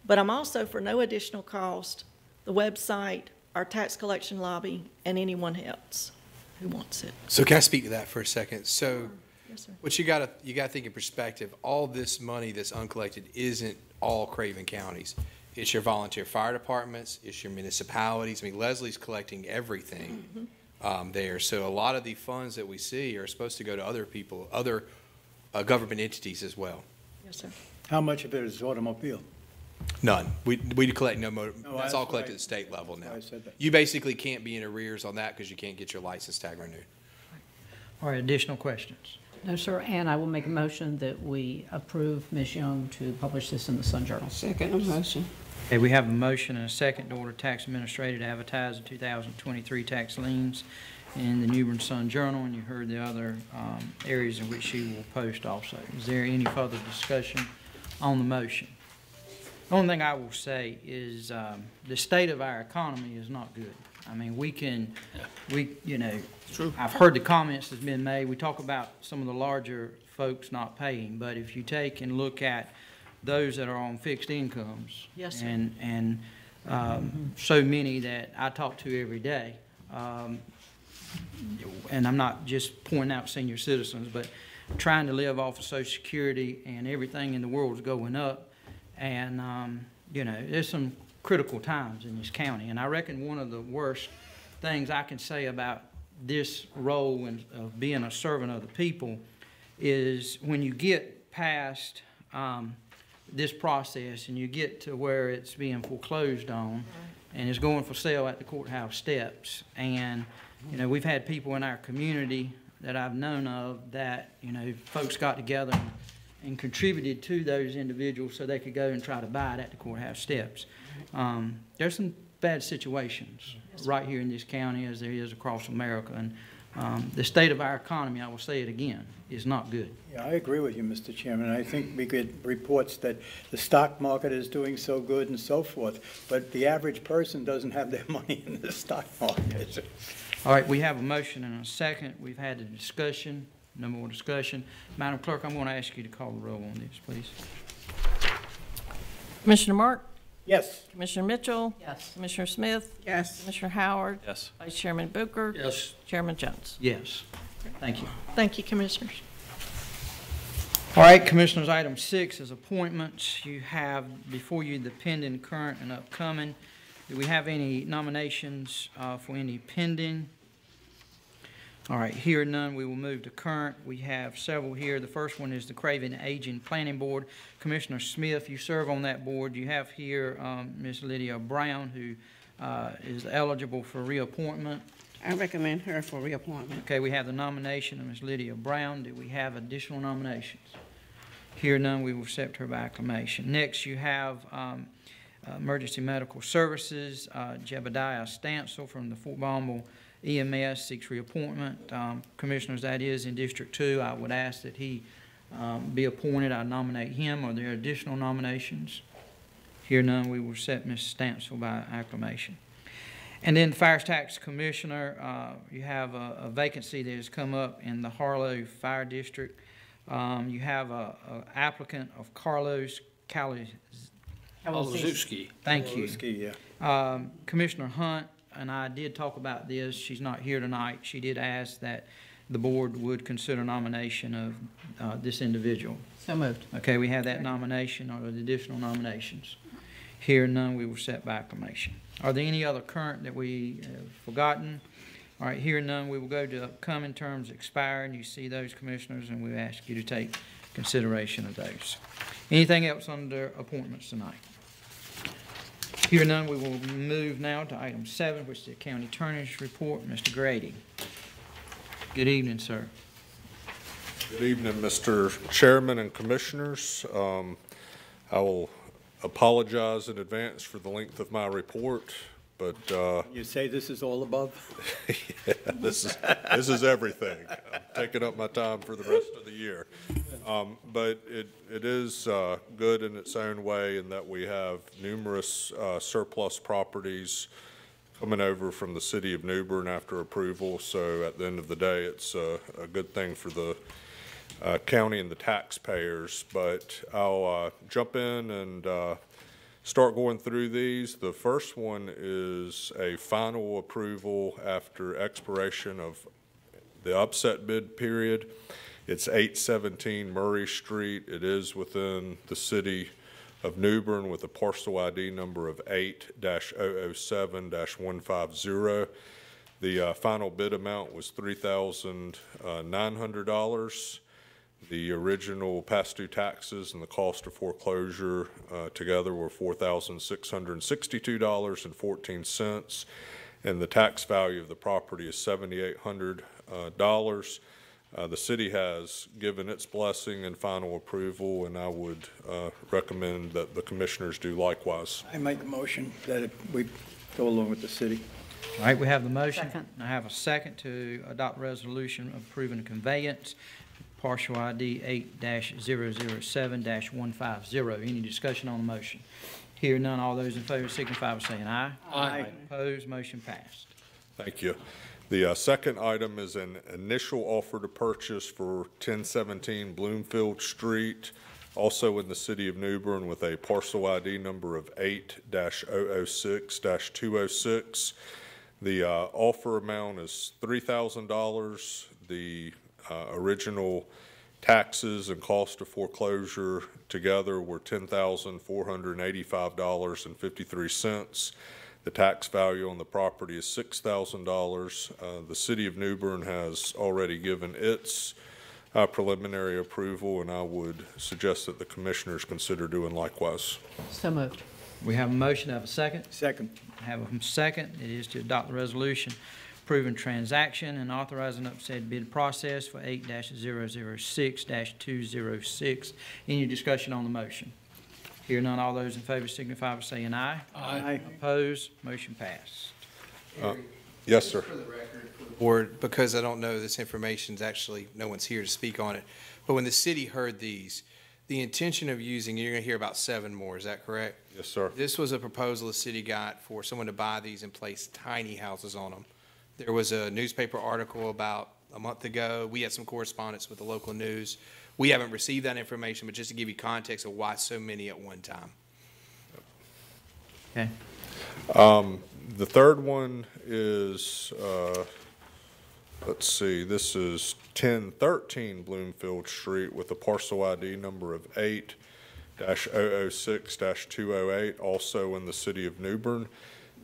but I'm also, for no additional cost, the website, our tax collection lobby, and anyone else who wants it. So can I speak to that for a second? So Yes, sir. what you gotta think in perspective, all this money that's uncollected isn't all Craven counties. It's your volunteer fire departments, it's your municipalities. I mean, Leslie's collecting everything there. So a lot of the funds that we see are supposed to go to other people, other government entities as well. Yes, sir. How much of it is automobile? None. We collect no motor, No, that's that's all collected right. at the state level now. I said that. You basically can't be in arrears on that because you can't get your license tag renewed. All right, additional questions? No, sir, and I will make a motion that we approve Ms. Young to publish this in the Sun Journal. Second motion. Okay, we have a motion and a second to order tax administrator to advertise the 2023 tax liens in the New Bern Sun Journal, and you heard the other areas in which she will post also. Is there any further discussion on the motion? The only thing I will say is the state of our economy is not good. I mean, I've heard the comments that's been made. We talk about some of the larger folks not paying, but if you take and look at those that are on fixed incomes, Yes, sir. and so many that I talk to every day, and I'm not just pointing out senior citizens, but trying to live off of Social Security, and everything in the world is going up, and there's some critical times in this county, and I reckon one of the worst things I can say about this role of being a servant of the people is when you get past this process and you get to where it's being foreclosed on and it's going for sale at the courthouse steps, and we've had people in our community that I've known of that folks got together and contributed to those individuals so they could go and try to buy it at the courthouse steps. There's some bad situations right here in this county as there is across America, and the state of our economy, I will say it again, is not good. Yeah, I agree with you, Mr. Chairman. I think we get reports that the stock market is doing so good and so forth, but the average person doesn't have their money in the stock market. All right, we have a motion and a second. We've had a discussion. No more discussion. Madam Clerk, I'm going to ask you to call the roll on this, please. Commissioner Mark? Yes. Commissioner Mitchell? Yes. Commissioner Smith? Yes. Commissioner Howard? Yes. Vice Chairman Booker? Yes. Chairman Jones? Yes. Thank you. Thank you, Commissioners. All right, Commissioners, item 6 is appointments. You have before you the pending, current, and upcoming. Do we have any nominations for any pending? All right, here none, we will move to current. We have several here. The first one is the Craven Aging Planning Board. Commissioner Smith, you serve on that board. You have here Ms. Lydia Brown, who is eligible for reappointment. I recommend her for reappointment. Okay, we have the nomination of Ms. Lydia Brown. Do we have additional nominations? Here none, we will accept her by acclamation. Next, you have Emergency Medical Services, Jebediah Stansel from the Fort Bonneville EMS seeks reappointment. Commissioners, that is in District 2. I would ask that he be appointed. I nominate him. Are there additional nominations? Here none, we will set Ms. Stansel by acclamation. And then the Fire Tax Commissioner, you have a vacancy that has come up in the Harlow Fire District. You have an applicant of Carlos Kalazewski. Thank you. Yeah. Commissioner Hunt and I did talk about this. She's not here tonight. She did ask that the board would consider nomination of this individual. So moved. Okay, we have that nomination. Are there additional nominations? Here none, we will set by acclamation. Are there any other current that we have forgotten? All right, here none, we will go to upcoming terms expiring. You see those, commissioners, and we ask you to take consideration of those. Anything else under appointments tonight? Here none, we will move now to item 7, which is the county attorney's report. Mr. Grady. Good evening, sir. Good evening, Mr. Chairman and Commissioners. I will apologize in advance for the length of my report, but You say this is all above? yeah, this is everything. I'm taking up my time for the rest of the year. But it is good in its own way in that we have numerous surplus properties coming over from the city of New Bern after approval. So at the end of the day, it's a good thing for the county and the taxpayers. But I'll jump in and start going through these. The first one is a final approval after expiration of the upset bid period. It's 817 Murray Street. It is within the city of New Bern with a parcel ID number of 8-007-150. The final bid amount was $3,900. The original past due taxes and the cost of foreclosure together were $4,662.14, and the tax value of the property is $7,800. The city has given its blessing and final approval, and I would recommend that the commissioners do likewise. I make a motion that we go along with the city. All right, we have the motion. Second. I have a second to adopt resolution approving the conveyance, partial ID 8-007-150. Any discussion on the motion? Hear none, all those in favor signify by saying aye. Aye. Opposed, motion passed. Thank you. The second item is an initial offer to purchase for 1017 Bloomfield Street, also in the city of New Bern, with a parcel ID number of 8-006-206. The offer amount is $3,000. The original taxes and cost of foreclosure together were $10,485.53. The tax value on the property is $6,000. The city of New Bern has already given its preliminary approval, and I would suggest that the commissioners consider doing likewise. So moved. We have a motion, have a second? Second. I have a second. It is to adopt the resolution approving transaction and authorizing upset bid process for 8-006-206. Any discussion on the motion? Hear none, all those in favor signify by saying aye. Aye. Opposed, motion passed. Yes, sir. Board, because I don't know this information's actually, no one's here to speak on it, but when the city heard these, the intention of using, you're going to hear about 7 more, is that correct? Yes, sir. This was a proposal the city got for someone to buy these and place tiny houses on them. There was a newspaper article about a month ago. We had some correspondence with the local news. We haven't received that information, but just to give you context of why so many at one time. Okay. The third one is, let's see, this is 1013 Bloomfield Street with a parcel ID number of 8-006-208, also in the city of New Bern.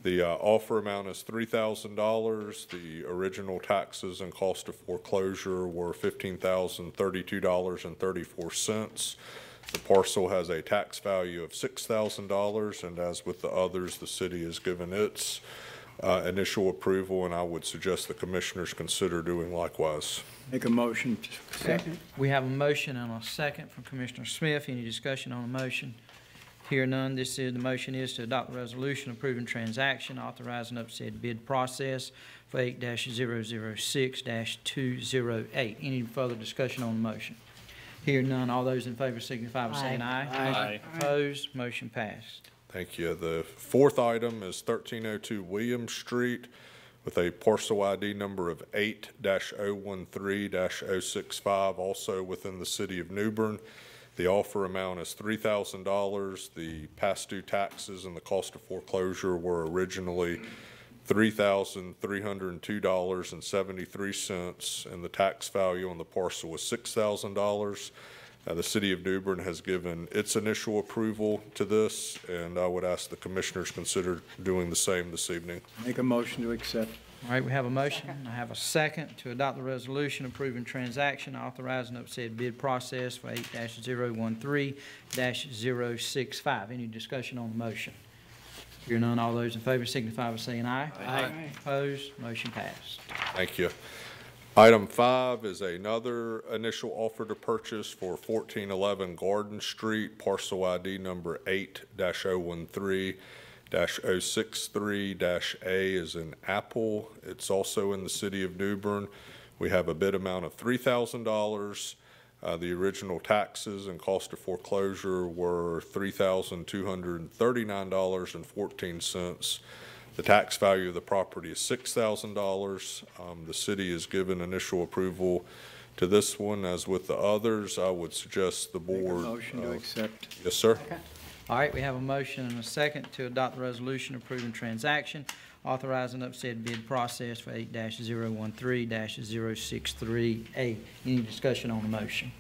The offer amount is $3,000. The original taxes and cost of foreclosure were $15,032.34. The parcel has a tax value of $6,000, and as with the others, the city has given its initial approval, and I would suggest the commissioners consider doing likewise. Make a motion. Second. We have a motion and a second from Commissioner Smith. Any discussion on the motion? Hear none. The motion is to adopt the resolution approving transaction, authorizing upset bid process for 8-006-208. Any further discussion on the motion? Hear none. All those in favor signify by saying aye. Aye. Opposed? Motion passed. Thank you. The fourth item is 1302 Williams Street with a parcel ID number of 8-013-065, also within the city of New Bern. The offer amount is $3,000. The past due taxes and the cost of foreclosure were originally $3,302.73, and the tax value on the parcel was $6,000. The city of New Bern has given its initial approval to this, and I would ask the commissioners consider doing the same this evening. Make a motion to accept. All right, we have a motion. I have a second to adopt the resolution approving transaction, authorizing upset bid process for 8-013-065. Any discussion on the motion? Hear none, all those in favor signify by saying aye. Aye. Opposed? Motion passed. Thank you. Item 5 is another initial offer to purchase for 1411 Garden Street, parcel ID number 8-013-063-A is in Apple. It's also in the city of New Bern. We have a bid amount of $3,000. The original taxes and cost of foreclosure were $3,239.14. The tax value of the property is $6,000. The city has given initial approval to this one. As with the others, I would suggest the board. Make a motion to accept. Yes, sir. All right, we have a motion and a second to adopt the resolution approving transaction, authorizing upsaid bid process for 8-013-063A. Any discussion on the motion?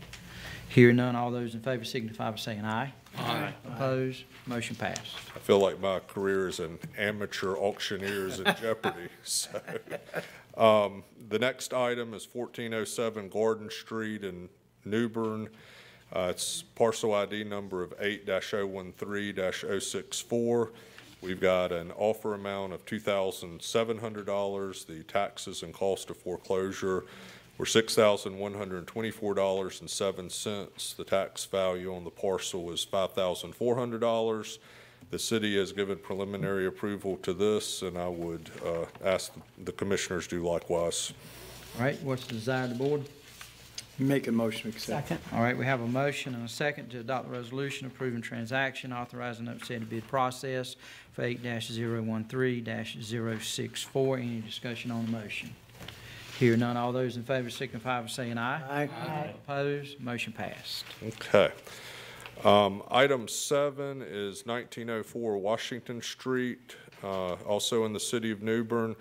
Hearing none, all those in favor signify by saying aye. Aye. Opposed? Motion passed. I feel like my career as an amateur auctioneer is in jeopardy. So, the next item is 1407 Garden Street in New Bern. It's parcel ID number of 8-013-064. We've got an offer amount of $2,700. The taxes and cost of foreclosure were $6,124.07. The tax value on the parcel is $5,400. The city has given preliminary approval to this, and I would ask the commissioners do likewise. All right, what's the desire of the board? Make a motion to accept. Second. All right, we have a motion and a second to adopt the resolution approving transaction, authorizing upsaid bid process for 8-013-064. Any discussion on the motion? Hear none, all those in favor signify by saying aye. Aye. Opposed? Motion passed. Okay. Item 7 is 1904 Washington Street, also in the city of New Bern.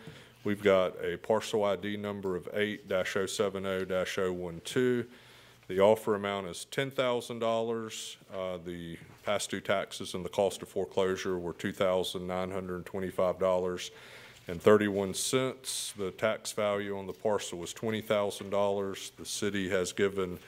We've got a parcel ID number of 8-070-012. The offer amount is $10,000. The past due taxes and the cost of foreclosure were $2,925.31. The tax value on the parcel was $20,000. The city has given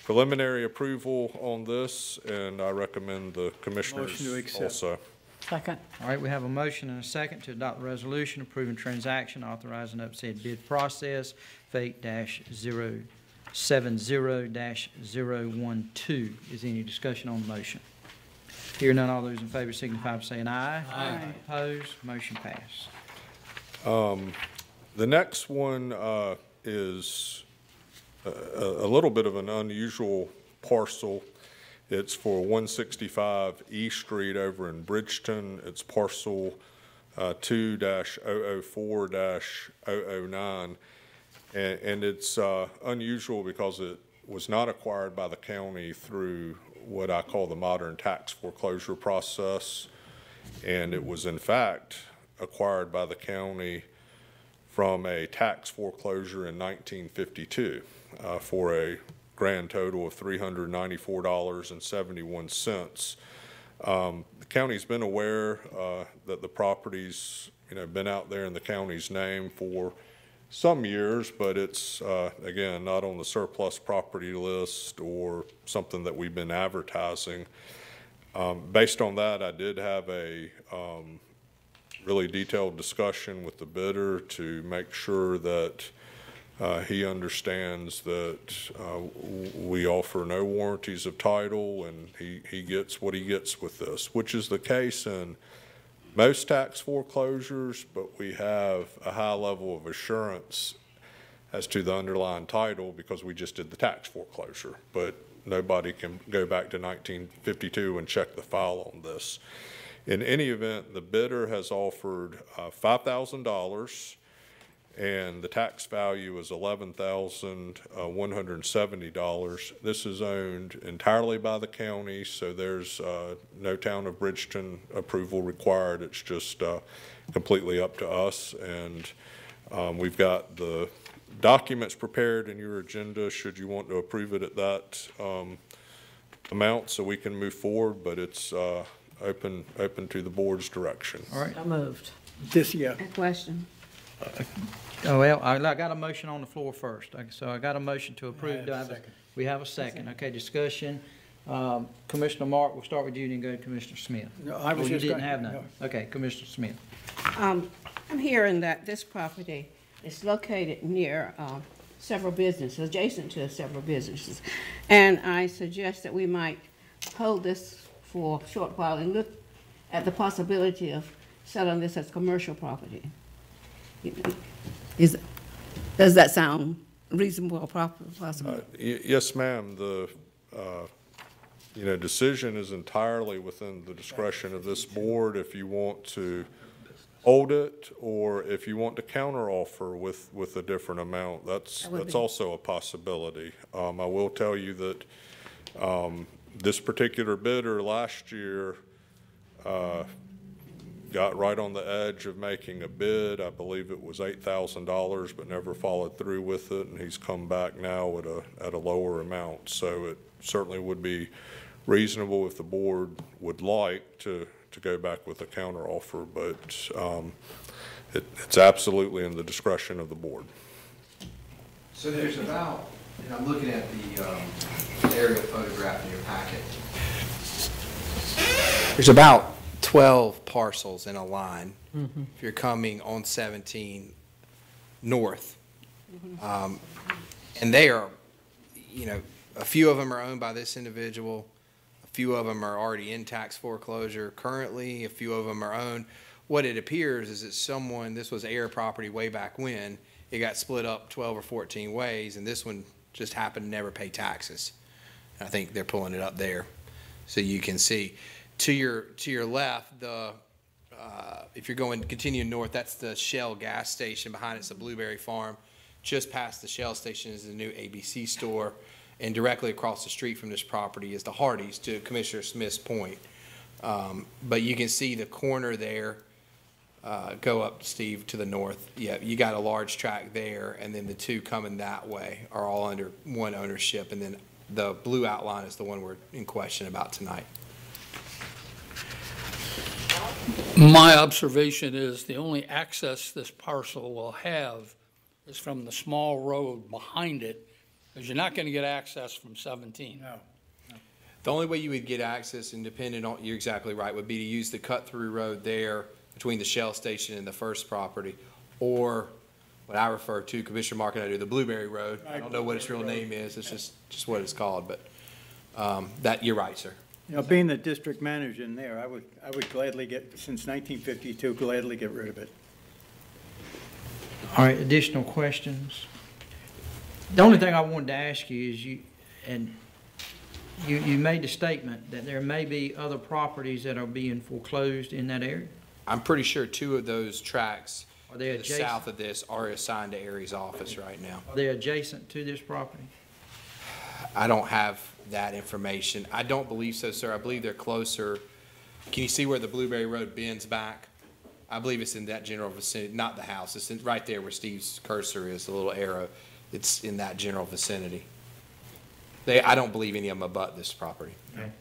preliminary approval on this, and I recommend the commissioners Motion to accept. also. Second. All right, we have a motion and a second to adopt the resolution approving transaction, authorizing upsaid bid process for 8-070-012. Is any discussion on the motion? Hear none, all those in favor signify by saying aye. Aye. Opposed? Motion passed. The next one is a little bit of an unusual parcel. It's for 165 E Street over in Bridgeton. It's parcel 2-004-009. And it's unusual because it was not acquired by the county through what I call the modern tax foreclosure process. And it was in fact acquired by the county from a tax foreclosure in 1952 for a grand total of $394.71. The county's been aware that the property's been out there in the county's name for some years, but it's again not on the surplus property list or something that we've been advertising. Based on that, I did have a really detailed discussion with the bidder to make sure that he understands that we offer no warranties of title, and he gets what he gets with this, which is the case in most tax foreclosures, but we have a high level of assurance as to the underlying title because we just did the tax foreclosure, but nobody can go back to 1952 and check the file on this. In any event, the bidder has offered $5,000, and the tax value is $11,170. This is owned entirely by the county, so there's no town of Bridgeton approval required. It's just completely up to us, and we've got the documents prepared in your agenda should you want to approve it at that amount so we can move forward, but it's open to the board's direction. All right. So moved. This year. A question. Oh, well, I got a motion on the floor first. So I got a motion to approve. I have a second. We have a second. Okay, discussion. Commissioner Mark, we'll start with you, then go to Commissioner Smith. No, I was you just didn't going- have none. no. Okay, Commissioner Smith. I'm hearing that this property is located near several businesses, adjacent to several businesses. And I suggest that we might hold this for a short while and look at the possibility of selling this as commercial property. Does that sound reasonable or possible? Yes, ma'am. The decision is entirely within the discretion of this board if you want to hold it or if you want to counteroffer with a different amount. That's also a possibility. I will tell you that this particular bidder last year got right on the edge of making a bid. I believe it was $8,000, but never followed through with it, and he's come back now at a lower amount. So it certainly would be reasonable if the board would like to go back with a counteroffer, but it's absolutely in the discretion of the board. So there's about, and I'm looking at the aerial photograph in your packet. There's about 12 parcels in a line if you're coming on 17 north. And they are, a few of them are owned by this individual. A few of them are already in tax foreclosure currently. A few of them are owned. What it appears is that this was heir property way back when. It got split up 12 or 14 ways, and this one just happened to never pay taxes. I think they're pulling it up there so you can see. To your left, if you're continuing north, that's the Shell gas station. Behind it's the Blueberry Farm. Just past the Shell station is the new ABC store, and directly across the street from this property is the Hardee's, to Commissioner Smith's point. But you can see the corner there. Go up, Steve, to the north. Yeah, you got a large tract there, and then the two coming that way are all under one ownership, and then the blue outline is the one we're in question about tonight. My observation is the only access this parcel will have is from the small road behind it, because you're not going to get access from 17. No. The only way you would get access, and depending on, you're exactly right, would be to use the cut-through road there between the Shell station and the first property, or what I refer to, Commissioner Mark and I do, the Blueberry Road. I don't know what its real name is. It's just what it's called, but that, you're right, sir. Being the district manager in there, I would gladly since 1952, gladly get rid of it. All right, additional questions? The only thing I wanted to ask you is you made the statement that there may be other properties that are being foreclosed in that area? I'm pretty sure 2 of those tracks Are they to the south of this are assigned to Aries' office right now. Are they adjacent to this property? I don't have that information. I don't believe so, sir. I believe they're closer. Can you see where the Blueberry Road bends back? I believe it's in that general vicinity, not the house. It's right there where Steve's cursor is, the little arrow. It's in that general vicinity. I don't believe any of them abut this property. Okay.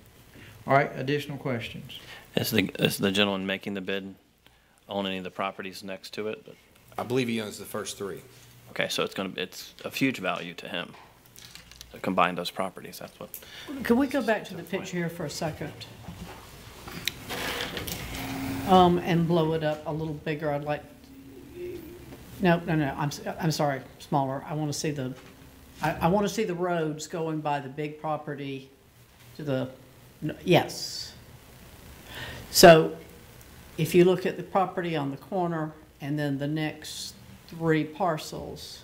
All right, additional questions? Is the gentleman making the bid own any of the properties next to it? I believe he owns the first 3. Okay, so it's of huge value to him to combine those properties. That's what. Could we go back to the picture here for a second? And blow it up a little bigger. I'd like, no, I'm sorry, smaller. I want to see I want to see the roads going by the big property to the, yes. So if you look at the property on the corner and then the next 3 parcels,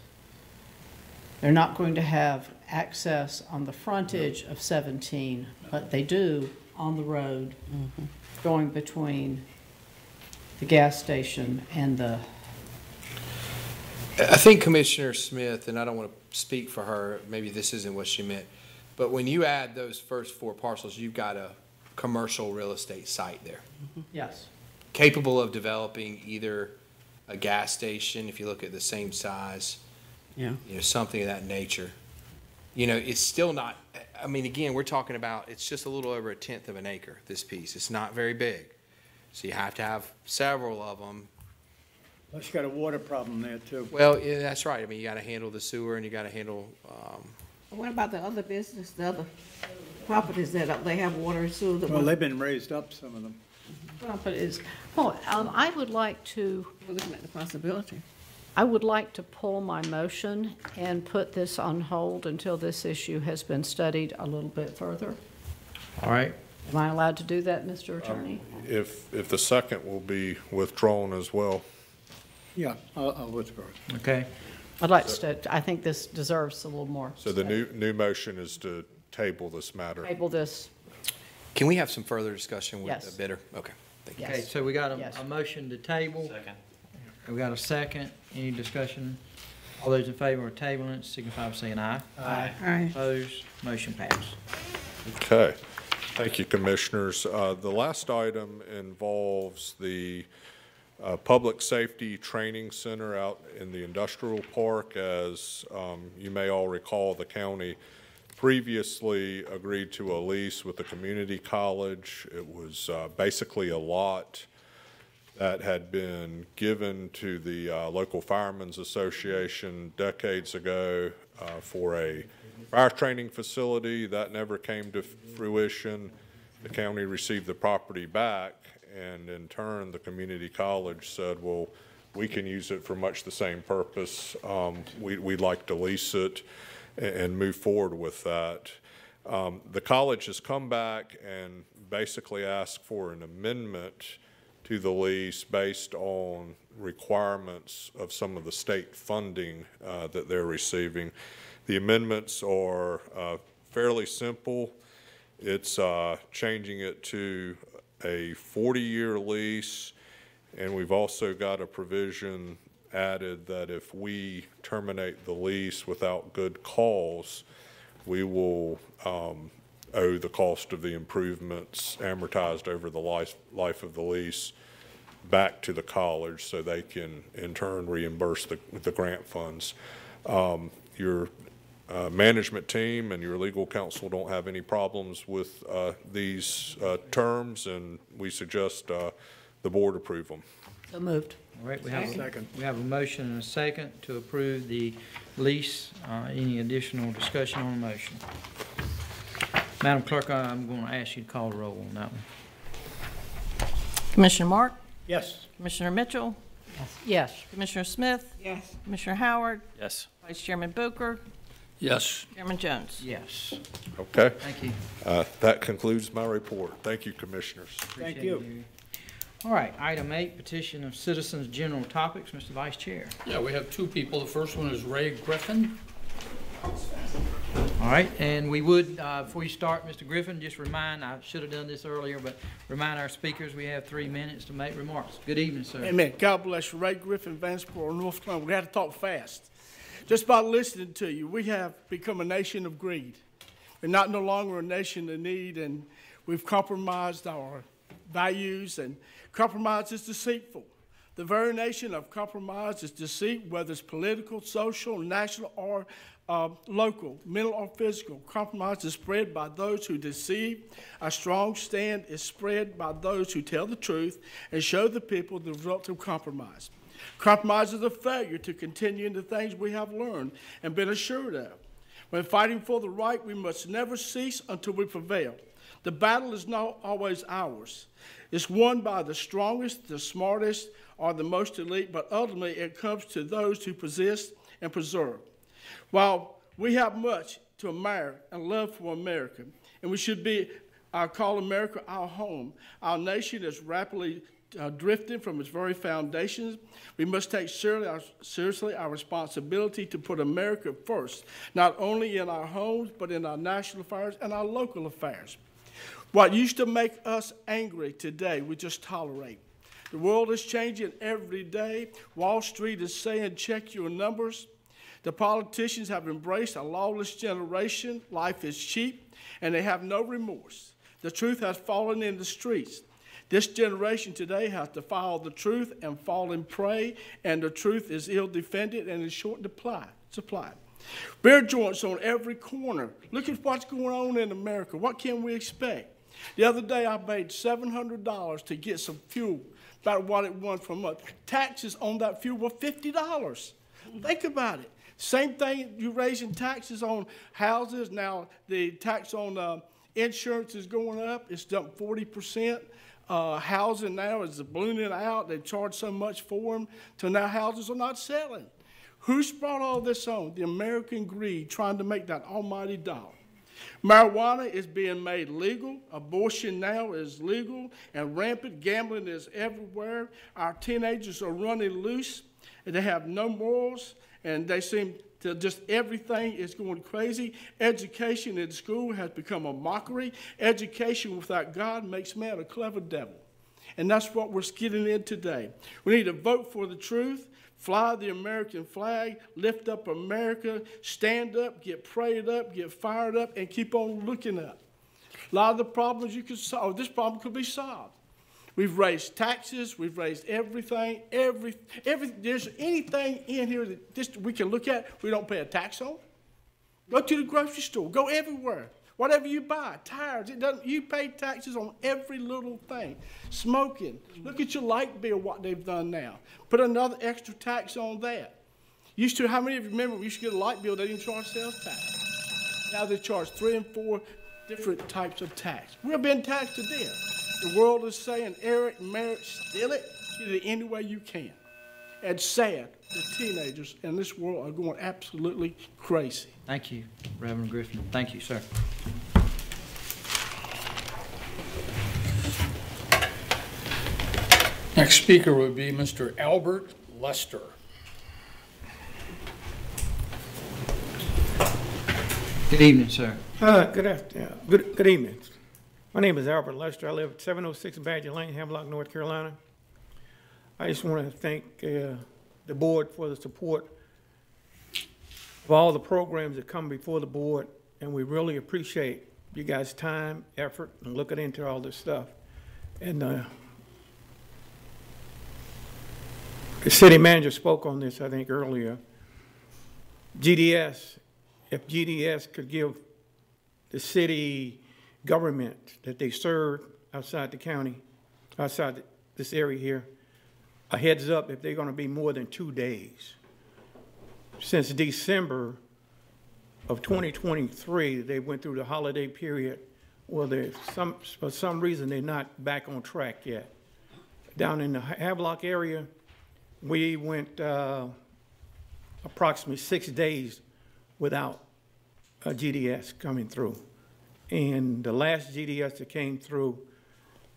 they're not going to have access on the frontage of 17, but they do on the road going between the gas station and the... I think Commissioner Smith, and I don't want to speak for her, maybe this isn't what she meant, but when you add those first 4 parcels, you've got a commercial real estate site there. Yes. Capable of developing either a gas station, if you look at the same size, something of that nature. It's still not, I mean, again, we're talking about, it's just a little over 1/10 of an acre, this piece. It's not very big. So you have to have several of them. Plus you got a water problem there too. Well, yeah, that's right. I mean, you got to handle the sewer and you got to handle. What about the other business, the other properties that they have water and sewer? Well, they've been raised up, some of them. Well, but I would like to... We're looking at the possibility. I would like to pull my motion and put this on hold until this issue has been studied a little bit further. All right. Am I allowed to do that, Mr. Attorney? If the second will be withdrawn as well. Yeah, I'll withdraw. Okay. I'd like to, I think this deserves a little more. So the new motion is to table this matter. Table this, Can we have some further discussion with Yes. the bidder? Okay, thank you. Okay, yes. so we got Yes. a motion to table. Second. We got a second. Any discussion? All those in favor of tabling it signify by saying aye. Aye. Opposed? Motion passed. Okay. Thank you, Commissioners. The last item involves the Public Safety Training Center out in the Industrial Park. As you may all recall, the county previously agreed to a lease with the community college. It was basically a lot that had been given to the local Firemen's Association decades ago for a fire training facility. That never came to fruition. The county received the property back, and in turn, the community college said, well, we can use it for much the same purpose. We'd like to lease it and move forward with that. The college has come back and basically asked for an amendment to the lease based on requirements of some of the state funding that they're receiving. The amendments are fairly simple. It's changing it to a 40-year lease, and we've also got a provision added that if we terminate the lease without good cause, we will owe the cost of the improvements amortized over the life of the lease back to the college so they can in turn reimburse the grant funds. Your management team and your legal counsel don't have any problems with these terms, and we suggest the board approve them. So moved. All right, we have a motion and a second to approve the lease. Any additional discussion on the motion? Madam Clerk, I'm going to ask you to call the roll on that one. Commissioner Mark, Yes. Commissioner Mitchell, Yes. Commissioner Smith, Yes. Commissioner Howard, Yes. Vice Chairman Booker, Yes. Chairman Jones. Yes. Okay? Thank you. That concludes my report. Thank you, Commissioners. Thank Appreciate you. All right, item 8, petition of citizens' general topics. Mr. Vice Chair. Yeah, we have two people. The first one is Ray Griffin. All right, and we would, before you start, Mr. Griffin, just remind, I should have done this earlier, but remind our speakers we have 3 minutes to make remarks. Good evening, sir. Amen. God bless you. Ray Griffin, Vansport, North Carolina. We got to talk fast. Just by listening to you, we have become a nation of greed. We're not no longer a nation of need, and we've compromised our values, and compromise is deceitful. The very nation of compromise is deceit, whether it's political, social, national, or local, mental or physical. Compromise is spread by those who deceive. A strong stand is spread by those who tell the truth and show the people the result of compromise. Compromise is a failure to continue in the things we have learned and been assured of. When fighting for the right, we must never cease until we prevail. The battle is not always ours. It's won by the strongest, the smartest, or the most elite, but ultimately it comes to those who possess and preserve. While we have much to admire and love for America, and we should call America our home, our nation is rapidly drifting from its very foundations. We must take seriously our responsibility to put America first, not only in our homes, but in our national affairs and our local affairs. What used to make us angry today, we just tolerate. The world is changing every day. Wall Street is saying, check your numbers. The politicians have embraced a lawless generation. Life is cheap, and they have no remorse. The truth has fallen in the streets. This generation today has to follow the truth and fall in prey, and the truth is ill-defended and is short supply. Beer joints on every corner. Look at what's going on in America. What can we expect? The other day I paid $700 to get some fuel, about what it was from us. Taxes on that fuel were $50. Think about it. Same thing, you're raising taxes on houses. Now the tax on insurance is going up. It's up 40%. Housing now is ballooning out. They charge so much for them, till now houses are not selling. Who's brought all this on? The American greed, trying to make that almighty dollar. Marijuana is being made legal. Abortion now is legal and rampant. Gambling is everywhere. Our teenagers are running loose, and they have no morals, and they seem to just everything is going crazy. Education in school has become a mockery. Education without God makes man a clever devil. And that's what we're getting in today. We need to vote for the truth. Fly the American flag, lift up America, stand up, get prayed up, get fired up, and keep on looking up. A lot of the problems you could solve, this problem could be solved. We've raised taxes, we've raised everything, there's anything in here that we can look at we don't pay a tax on. Go to the grocery store, go everywhere. Whatever you buy, tires, you pay taxes on every little thing. Smoking, look at your light bill, what they've done now. Put another extra tax on that. How many of you remember we used to get a light bill, they didn't charge sales tax. Now they charge 3 and 4 different types of tax. We're being taxed to death. The world is saying, Eric, Merritt, steal it, get it any way you can. And sad, the teenagers in this world are going absolutely crazy. Thank you, Reverend Griffin. Thank you, sir. Next speaker would be Mr. Albert Lester. Good evening, sir. Good afternoon. Good evening. My name is Albert Lester. I live at 706 Badger Lane, Havelock, North Carolina. I just want to thank the board for the support of all the programs that come before the board, and we really appreciate you guys' time, effort, and looking into all this stuff. And the city manager spoke on this, I think, earlier. GDS, if GDS could give the city government that they serve outside the county, outside this area here, a heads up if they're going to be more than 2 days. Since December of 2023, they went through the holiday period. Well, for some reason, they're not back on track yet. Down in the Havelock area, we went approximately 6 days without a GDS coming through. And the last GDS that came through,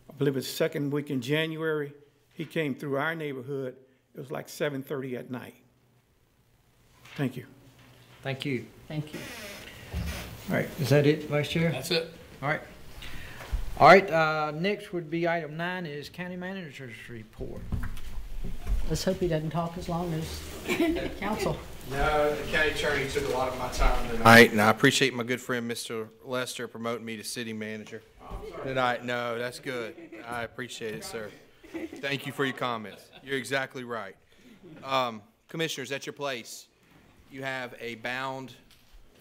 I believe it's second week in January, he came through our neighborhood. It was like 7:30 at night. Thank you. Thank you. Thank you. All right, is that it, Vice Chair? That's it. All right. All right, next would be item 9 is County Manager's Report. Let's hope he doesn't talk as long as council. No, the county attorney took a lot of my time tonight, and I appreciate my good friend Mr. Lester promoting me to city manager tonight. No, that's good. I appreciate it, sir. Thank you for your comments. You're exactly right. Commissioners, at your place, you have a bound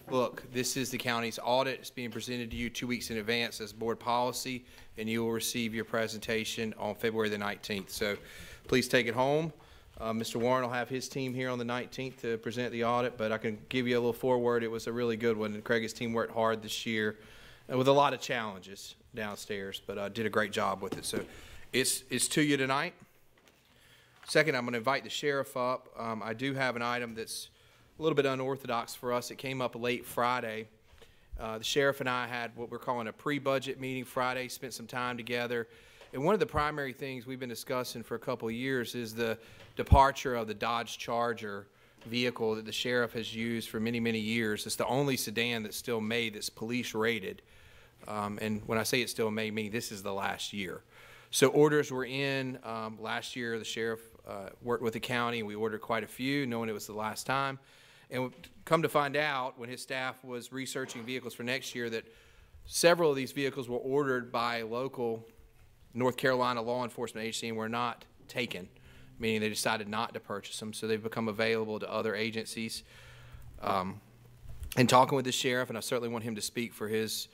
book. This is the county's audit. It's being presented to you 2 weeks in advance as board policy, and you will receive your presentation on February the 19th. So please take it home. Mr. Warren will have his team here on the 19th to present the audit, but I can give you a little foreword. It was a really good one, and Craig's team worked hard this year with a lot of challenges downstairs, but did a great job with it. So it's to you tonight. Second, I'm going to invite the sheriff up. I do have an item that's a little bit unorthodox for us. It came up late Friday. The sheriff and I had what we're calling a pre-budget meeting Friday, spent some time together. And one of the primary things we've been discussing for a couple of years is the departure of the Dodge Charger vehicle that the sheriff has used for many, many years. It's the only sedan that's still made that's police rated. And when I say it's still made, meaning this is the last year. So orders were in. Last year, the sheriff worked with the county. We ordered quite a few, knowing it was the last time. And come to find out, when his staff was researching vehicles for next year, that several of these vehicles were ordered by local North Carolina law enforcement agency and were not taken, meaning they decided not to purchase them. So they've become available to other agencies. And talking with the sheriff, and I certainly want him to speak for his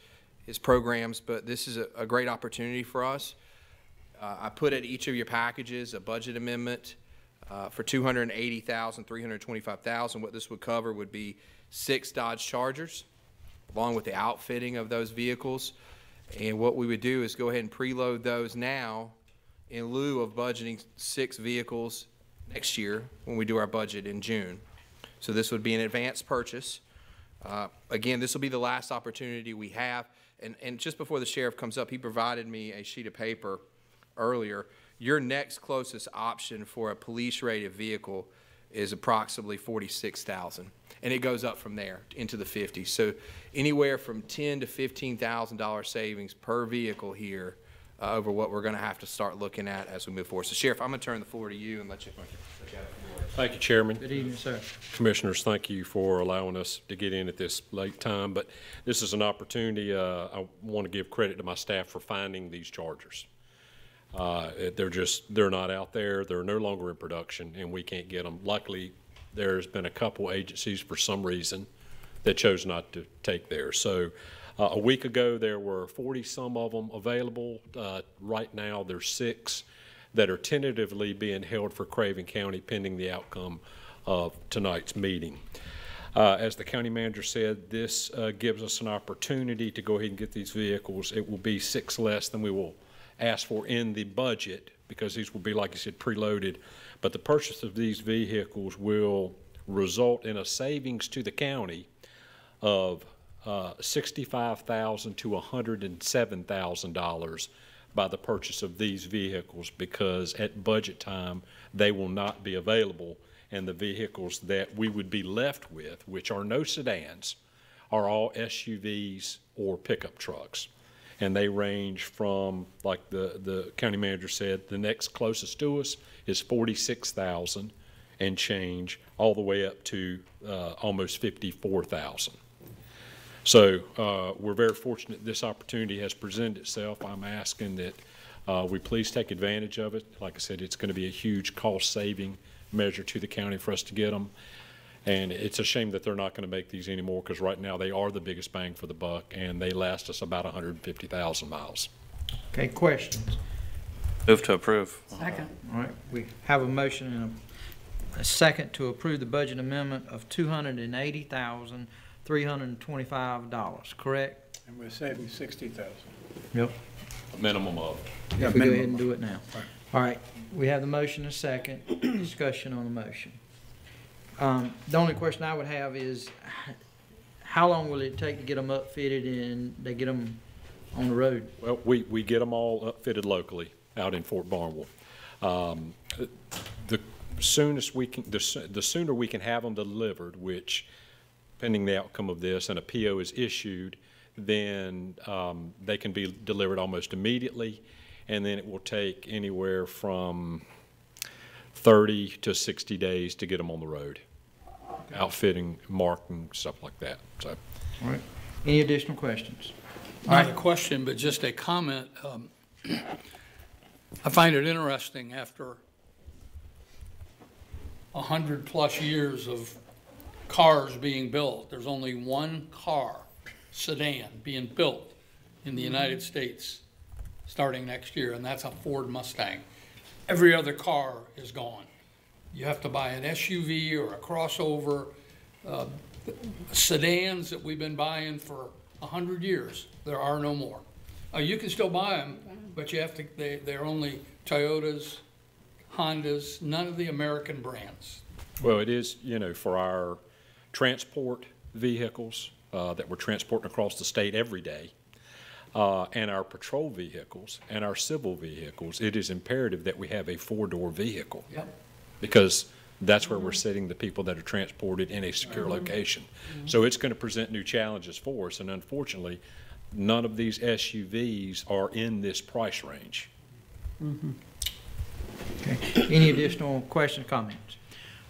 programs, but this is a great opportunity for us. I put at each of your packages a budget amendment for $280,000, $325,000. What this would cover would be 6 Dodge Chargers, along with the outfitting of those vehicles, And what we would do is go ahead and preload those now in lieu of budgeting 6 vehicles next year when we do our budget in June. So this would be an advanced purchase. Again, this will be the last opportunity we have. And just before the sheriff comes up, he provided me a sheet of paper earlier. Your next closest option for a police-rated vehicle is approximately $46,000, and it goes up from there into the 50s. So anywhere from $10,000 to $15,000 savings per vehicle here over what we're going to have to start looking at as we move forward. So, Sheriff, I'm going to turn the floor to you and let you have a few words. Thank you, Chairman. Good evening, sir. Commissioners, thank you for allowing us to get in at this late time. But this is an opportunity. I want to give credit to my staff for finding these chargers. They're not out there. They're no longer in production, and we can't get them. Luckily, there's been a couple agencies for some reason that chose not to take theirs. So a week ago, there were 40-some of them available. Right now, there's 6 that are tentatively being held for Craven County pending the outcome of tonight's meeting. As the county manager said, this gives us an opportunity to go ahead and get these vehicles. It will be 6 less than we will ask for in the budget because these will be, like you said, preloaded. But the purchase of these vehicles will result in a savings to the county of $65,000 to $107,000 by the purchase of these vehicles, because at budget time they will not be available, and the vehicles that we would be left with, which are no sedans, are all SUVs or pickup trucks. And they range from, like the county manager said, the next closest to us is $46,000 and change, all the way up to almost $54,000. So we're very fortunate this opportunity has presented itself. I'm asking that we please take advantage of it. Like I said, it's going to be a huge cost-saving measure to the county for us to get them. And it's a shame that they're not going to make these anymore, because right now they are the biggest bang for the buck, and they last us about 150,000 miles. Okay, questions? Move to approve. Second. All right, we have a motion and a second to approve the budget amendment of $280,325, correct? And we're saving $60,000. Yep. A minimum of. Yeah, we go ahead and do it now. All right, we have the motion and a second. Discussion on the motion. The only question I would have is, how long will it take to get them upfitted and they get them on the road? Well, we get them all upfitted locally out in Fort Barnwell. The soonest we can, the sooner we can have them delivered, which, pending the outcome of this and a PO is issued, then they can be delivered almost immediately, and then it will take anywhere from 30 to 60 days to get them on the road. Okay. Outfitting, marking, stuff like that. So, all right. Any additional questions? Not a question, but just a comment. I find it interesting, after 100+ years of cars being built, there's only one car, sedan, being built in the United States starting next year, and that's a Ford Mustang. Every other car is gone. You have to buy an SUV or a crossover. Sedans that we've been buying for 100 years, there are no more. You can still buy them, but you have to. They're only Toyotas, Hondas, none of the American brands. Well, it is, for our transport vehicles that we're transporting across the state every day, and our patrol vehicles and our civil vehicles, it is imperative that we have a 4-door vehicle. Yep. Because that's where we're sitting the people that are transported in a secure location. So it's going to present new challenges for us, and unfortunately, none of these SUVs are in this price range. Okay. Any additional questions, comments?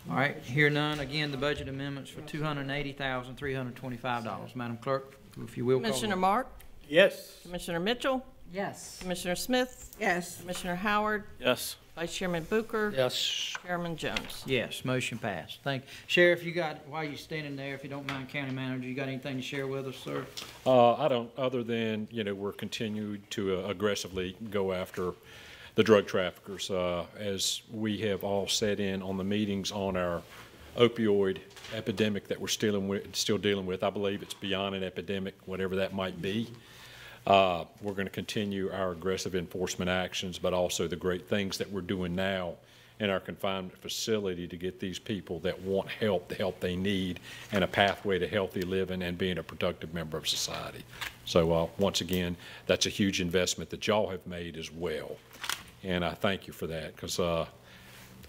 All right, hear none. Again, the budget amendments for $280,325. Madam Clerk, if you will. Commissioner Mark? Yes. Commissioner Mitchell? Yes. Commissioner Smith? Yes. Commissioner Howard? Yes. Vice Chairman Booker? Yes. Chairman Jones? Yes, motion passed. Thank you. Sheriff, while you're standing there, if you don't mind, County Manager, you got anything to share with us, sir? I don't, other than, we're continuing to aggressively go after the drug traffickers. As we have all sat in on the meetings on our opioid epidemic that we're still dealing with, I believe it's beyond an epidemic, whatever that might be. We're going to continue our aggressive enforcement actions, but also the great things that we're doing now in our confinement facility to get these people that want help, the help they need, and a pathway to healthy living and being a productive member of society. So once again, that's a huge investment that y'all have made as well. And I thank you for that, because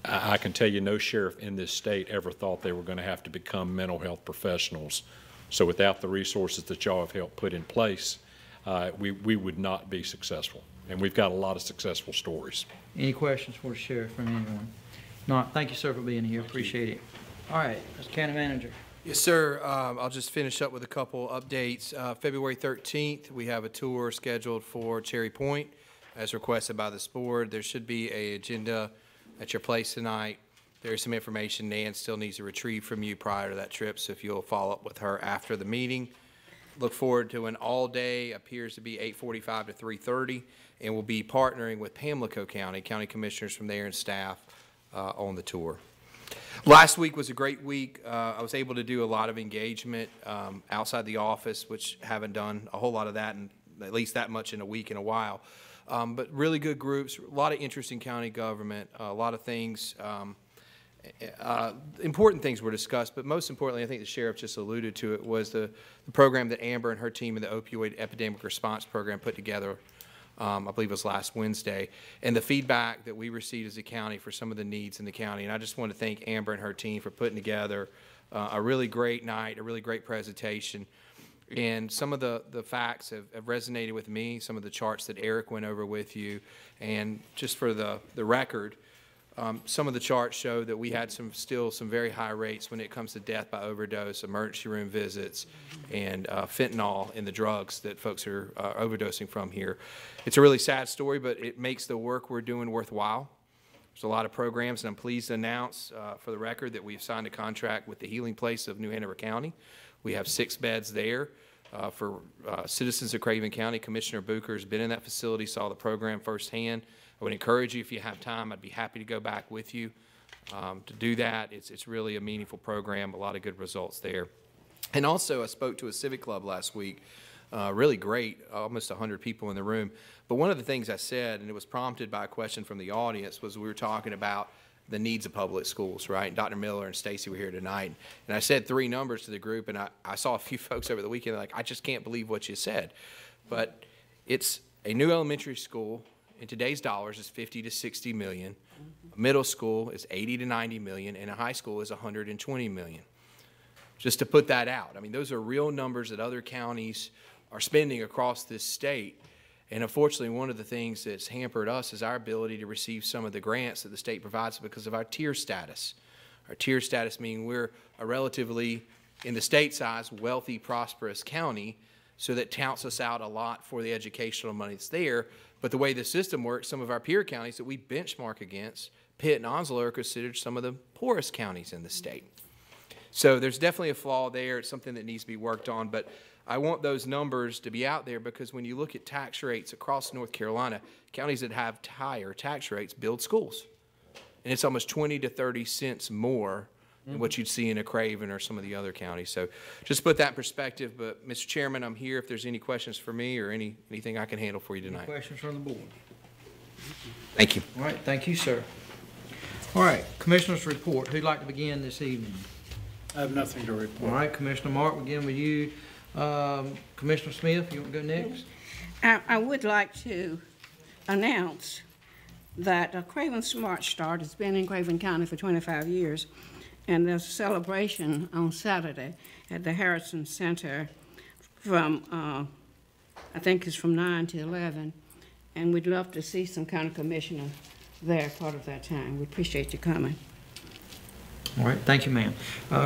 I can tell you no sheriff in this state ever thought they were going to have to become mental health professionals. So without the resources that y'all have helped put in place, we would not be successful. And we've got a lot of successful stories. Any questions for the sheriff from anyone? Not. Thank you, sir, for being here. Appreciate it. All right, Mr. County Manager. Yes, sir. I'll just finish up with a couple updates. February 13th, we have a tour scheduled for Cherry Point, as requested by this board. There should be an agenda at your place tonight. There's some information Nan still needs to retrieve from you prior to that trip, so if you'll follow up with her after the meeting. Look forward to an all-day, appears to be 8:45 to 3:30, and we'll be partnering with Pamlico County commissioners from there and staff on the tour. Last week was a great week. I was able to do a lot of engagement outside the office, which haven't done a whole lot of that, and at least that much in a week in a while. But really good groups, a lot of interest in county government, a lot of things. Important things were discussed, but most importantly, I think the sheriff just alluded to it, was the program that Amber and her team in the Opioid Epidemic Response Program put together, I believe it was last Wednesday, and the feedback that we received as a county for some of the needs in the county. And I just want to thank Amber and her team for putting together a really great night, a really great presentation. And some of the facts have resonated with me, some of the charts that Eric went over with you. And just for the record, some of the charts show that we had still some very high rates when it comes to death by overdose, emergency room visits, and fentanyl in the drugs that folks are overdosing from here. It's a really sad story, but it makes the work we're doing worthwhile. There's a lot of programs, and I'm pleased to announce for the record that we've signed a contract with the Healing Place of New Hanover County. We have 6 beds there for citizens of Craven County. Commissioner Booker has been in that facility, saw the program firsthand. I would encourage you, if you have time, I'd be happy to go back with you to do that. It's really a meaningful program, a lot of good results there. And also, I spoke to a civic club last week, really great, almost 100 people in the room. But one of the things I said, and it was prompted by a question from the audience, was we were talking about the needs of public schools, right? And Dr. Miller and Stacy were here tonight. And I said 3 numbers to the group, and I saw a few folks over the weekend like, I just can't believe what you said. But it's a new elementary school, in today's dollars, is 50 to 60 million. A middle school is 80 to 90 million, and a high school is 120 million. Just to put that out. I mean, those are real numbers that other counties are spending across this state. And unfortunately, one of the things that's hampered us is our ability to receive some of the grants that the state provides because of our tier status. Our tier status meaning we're a relatively, in the state size, wealthy, prosperous county, so that counts us out a lot for the educational money that's there. But the way the system works, some of our peer counties that we benchmark against, Pitt and Onslow, are considered some of the poorest counties in the state. So there's definitely a flaw there. It's something that needs to be worked on. But I want those numbers to be out there because when you look at tax rates across North Carolina, counties that have higher tax rates build schools. And it's almost 20 to 30 cents more than what you'd see in a Craven or some of the other counties. So just put that in perspective. But, Mr. Chairman, I'm here if there's any questions for me or anything I can handle for you tonight. Any questions from the board? Thank you. All right, thank you, sir. All right, Commissioner's report. Who'd like to begin this evening? I have nothing to report. All right, Commissioner Mark, we'll begin with you. Commissioner Smith, you want to go next? I would like to announce that Craven Smart Start has been in Craven County for 25 years, and there's a celebration on Saturday at the Harrison Center from, I think it's from 9 to 11, and we'd love to see some county commissioner there part of that time. We appreciate you coming. All right, thank you, ma'am.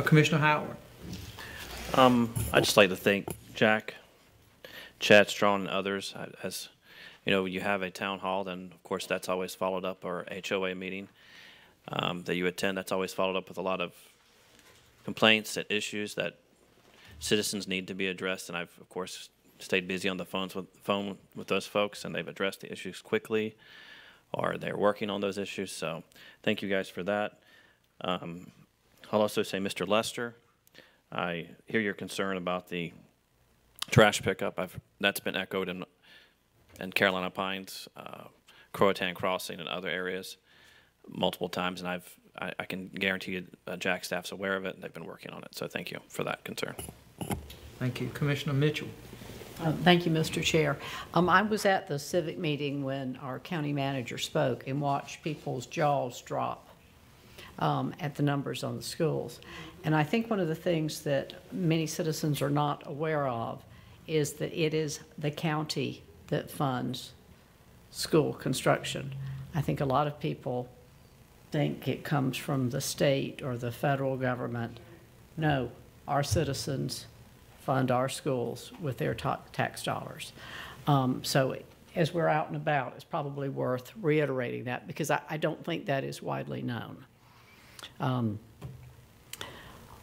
Commissioner Howard. I'd just like to thank Jack, Chad Strong, and others. As you know, you have a town hall, then of course that's always followed up, or HOA meeting that you attend. That's always followed up with a lot of complaints and issues that citizens need to be addressed. And I've of course stayed busy on the phone with those folks, and they've addressed the issues quickly, or they're working on those issues. So thank you guys for that. I'll also say, Mr. Lester, I hear your concern about the trash pickup. That's been echoed in Carolina Pines, Croatan Crossing, and other areas multiple times, and I can guarantee you Jack staff's aware of it, and they've been working on it. So thank you for that concern. Thank you. Commissioner Mitchell. Thank you, Mr. Chair. I was at the civic meeting when our county manager spoke and watched people's jaws drop at the numbers on the schools. And I think one of the things that many citizens are not aware of is that it is the county that funds school construction. I think a lot of people think it comes from the state or the federal government. No, our citizens fund our schools with their tax dollars. So as we're out and about, it's probably worth reiterating that because I don't think that is widely known.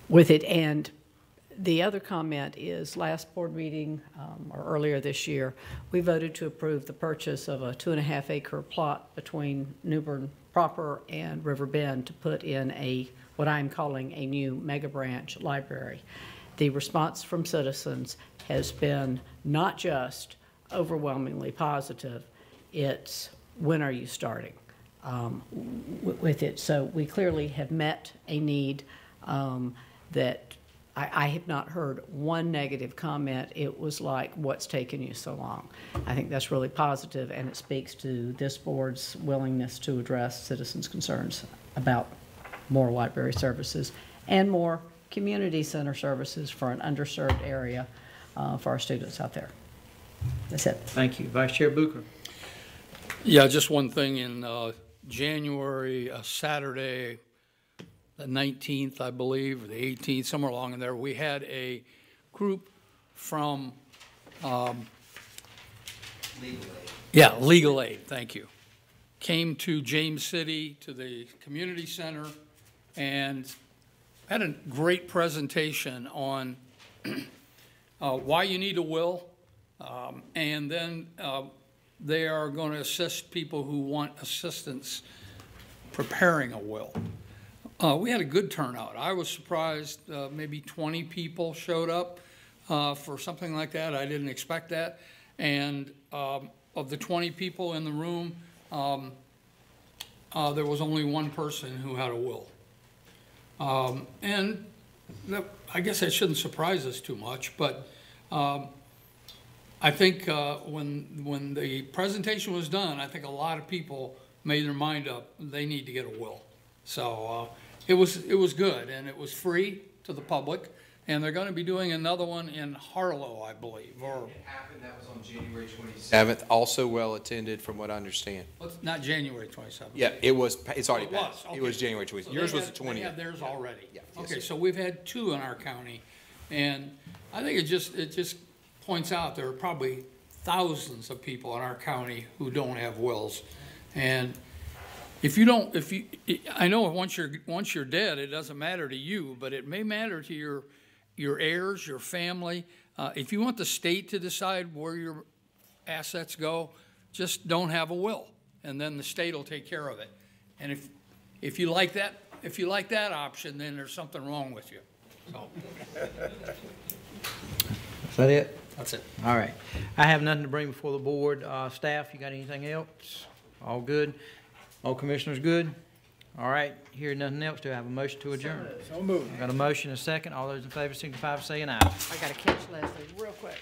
With it, and the other comment is last board meeting or earlier this year, we voted to approve the purchase of a 2.5 acre plot between New Bern proper and River Bend to put in what I'm calling a new mega branch library. The response from citizens has been not just overwhelmingly positive, it's when are you starting with it. So we clearly have met a need that I have not heard one negative comment. It was like, what's taken you so long? I think that's really positive, and it speaks to this board's willingness to address citizens' concerns about more library services and more community center services for an underserved area for our students out there. That's it. Thank you. Vice Chair Booker. Yeah, just one thing. In January, Saturday, the 19th, I believe, or the 18th, somewhere along in there, we had a group from Legal Aid, thank you, came to James City, to the community center, and had a great presentation on why you need a will, and then they are going to assist people who want assistance preparing a will. We had a good turnout. I was surprised maybe 20 people showed up for something like that. I didn't expect that. And of the 20 people in the room, there was only one person who had a will. And I guess that shouldn't surprise us too much, but I think when the presentation was done, I think a lot of people made their mind up they need to get a will. So it was good, and it was free to the public, and they're going to be doing another one in Harlow, I believe. Or it happened. That was on January 27th. Also well attended, from what I understand. Not January 27th. Yeah, it was. It's already passed. Okay. It was January 27th. So yours was the 20th. They had theirs already. Yeah. Okay, yes, so we've had 2 in our county, and I think it just points out there are probably thousands of people in our county who don't have wills, and I know once you're dead, it doesn't matter to you, but it may matter to your heirs, your family. If you want the state to decide where your assets go, just don't have a will, and then the state will take care of it. And if you like that option, then there's something wrong with you. So. Is that it? That's it. All right. I have nothing to bring before the board. Staff, you got anything else? All good? All commissioners good? All right. Hearing nothing else, do I have a motion to adjourn? So moved. Got a motion and a second. All those in favor signify by saying aye. I got to catch Leslie real quick.